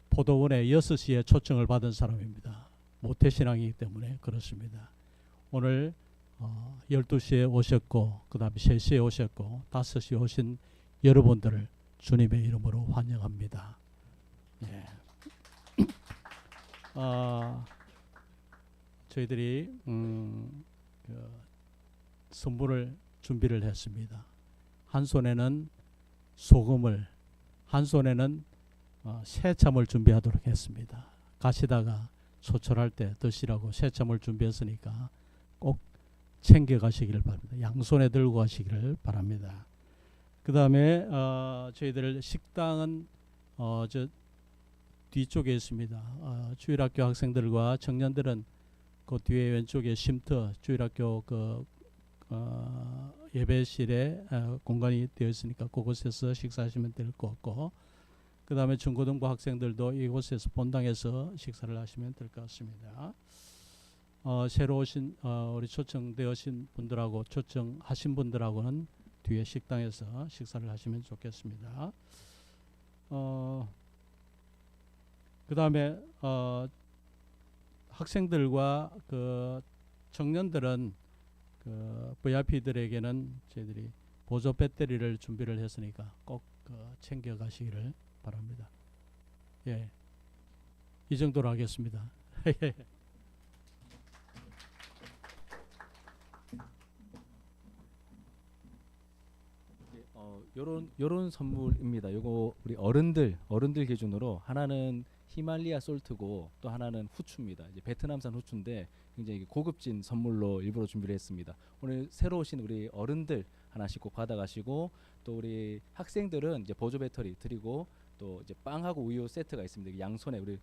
포도원에 6시에 초청을 받은 사람입니다. 모태신앙이기 때문에 그렇습니다. 오늘 12시에 오셨고 그 다음에 3시에 오셨고 5시에 오신 여러분들을 주님의 이름으로 환영합니다. 예. 저희들이 선물을 준비를 했습니다. 한 손에는 소금을, 한 손에는 새참을 준비하도록 했습니다. 가시다가 소철할 때 드시라고 새참을 준비했으니까 꼭 챙겨 가시기를 바랍니다. 양손에 들고 가시기를 바랍니다. 그 다음에 저희들 식당은 저 뒤쪽에 있습니다. 주일학교 학생들과 청년들은 그 뒤에 왼쪽에 쉼터 주일학교 그 예배실에 공간이 되어 있으니까 그곳에서 식사하시면 될 것 같고, 그 다음에 중고등부 학생들도 이곳에서 본당에서 식사를 하시면 될 것 같습니다. 새로 오신 우리 초청되어신 분들하고 초청하신 분들하고는 뒤에 식당에서 식사를 하시면 좋겠습니다. 그 다음에 학생들과 그 청년들은 그 VIP들에게는 저희들이 보조 배터리를 준비를 했으니까 꼭 챙겨 가시기를 바랍니다. 예, 이 정도로 하겠습니다. 요런 선물입니다. 요거 우리 어른들 기준으로 하나는 히말리아 솔트고 또 하나는 후추입니다. 이제 베트남산 후추인데 굉장히 고급진 선물로 일부러 준비를 했습니다. 오늘 새로 오신 우리 어른들 하나씩 꼭 받아가시고, 또 우리 학생들은 이제 보조 배터리 드리고, 또 이제 빵하고 우유 세트가 있습니다. 양손에 우리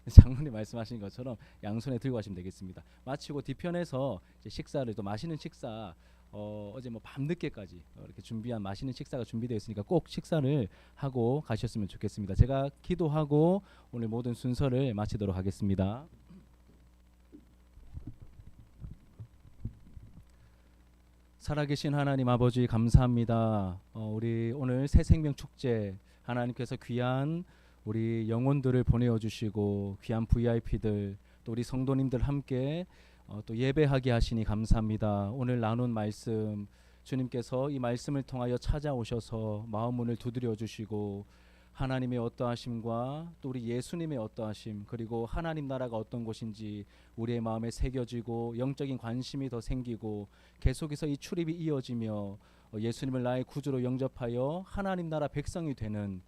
장로님 말씀하신 것처럼 양손에 들고 가시면 되겠습니다. 마치고 뒤편에서 이제 식사를, 또 맛있는 식사, 어제 뭐 밤늦게까지 이렇게 준비한 맛있는 식사가 준비되어 있으니까 꼭 식사를 하고 가셨으면 좋겠습니다. 제가 기도하고 오늘 모든 순서를 마치도록 하겠습니다. 살아계신 하나님 아버지 감사합니다. 우리 오늘 새생명 축제 하나님께서 귀한 우리 영혼들을 보내어 주시고 귀한 VIP들 또 우리 성도님들 함께 또 예배하게 하시니 감사합니다. 오늘 나눈 말씀 주님께서 이 말씀을 통하여 찾아오셔서 마음 문을 두드려 주시고 하나님의 어떠하심과 또 우리 예수님의 어떠하심, 그리고 하나님 나라가 어떤 곳인지 우리의 마음에 새겨지고 영적인 관심이 더 생기고 계속해서 이 출입이 이어지며 예수님을 나의 구주로 영접하여 하나님 나라 백성이 되는,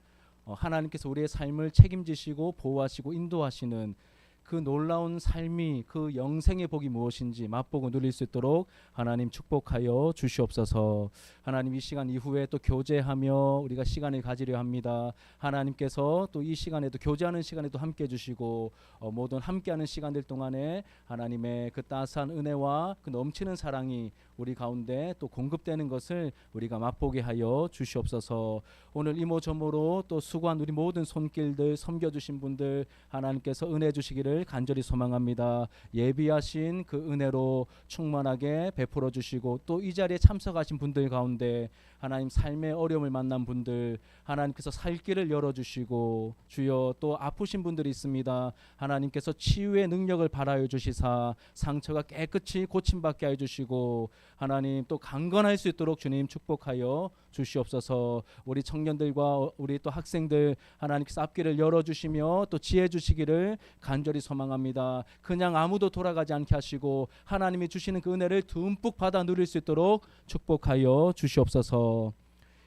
하나님께서 우리의 삶을 책임지시고 보호하시고 인도하시는 그 놀라운 삶이 그 영생의 복이 무엇인지 맛보고 누릴 수 있도록 하나님 축복하여 주시옵소서. 하나님 이 시간 이후에 또 교제하며 우리가 시간을 가지려 합니다. 하나님께서 또 이 시간에도 교제하는 시간에도 함께 해주시고 모든 함께하는 시간들 동안에 하나님의 그 따스한 은혜와 그 넘치는 사랑이 우리 가운데 또 공급되는 것을 우리가 맛보게 하여 주시옵소서. 오늘 이모저모로 또 수고한 우리 모든 손길들 섬겨주신 분들 하나님께서 은혜 주시기를 간절히 소망합니다. 예비하신 그 은혜로 충만하게 베풀어 주시고 또 이 자리에 참석하신 분들 가운데 하나님 삶의 어려움을 만난 분들 하나님께서 살 길을 열어주시고 주여 또 아프신 분들이 있습니다. 하나님께서 치유의 능력을 발하여 주시사 상처가 깨끗이 고침받게 하여 주시고 하나님 또 강건할 수 있도록 주님 축복하여 주시옵소서. 우리 청년들과 우리 또 학생들 하나님께서 앞길을 열어주시며 또 지혜 주시기를 간절히 소망합니다. 그냥 아무도 돌아가지 않게 하시고 하나님이 주시는 그 은혜를 듬뿍 받아 누릴 수 있도록 축복하여 주시옵소서.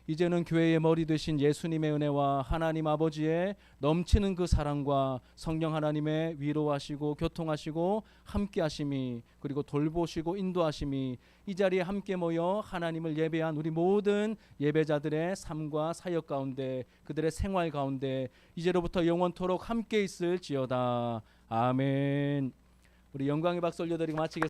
이제는 교회의 머리 되신 예수님의 은혜와 하나님 아버지의 넘치는 그 사랑과 성령 하나님의 위로하시고 교통하시고 함께하심이 그리고 돌보시고 인도하심이 이 자리에 함께 모여 하나님을 예배한 우리 모든 예배자들의 삶과 사역 가운데 그들의 생활 가운데 이제로부터 영원토록 함께 있을지어다. 아멘. 우리 영광의 박수 올려드리고 마치겠습니다.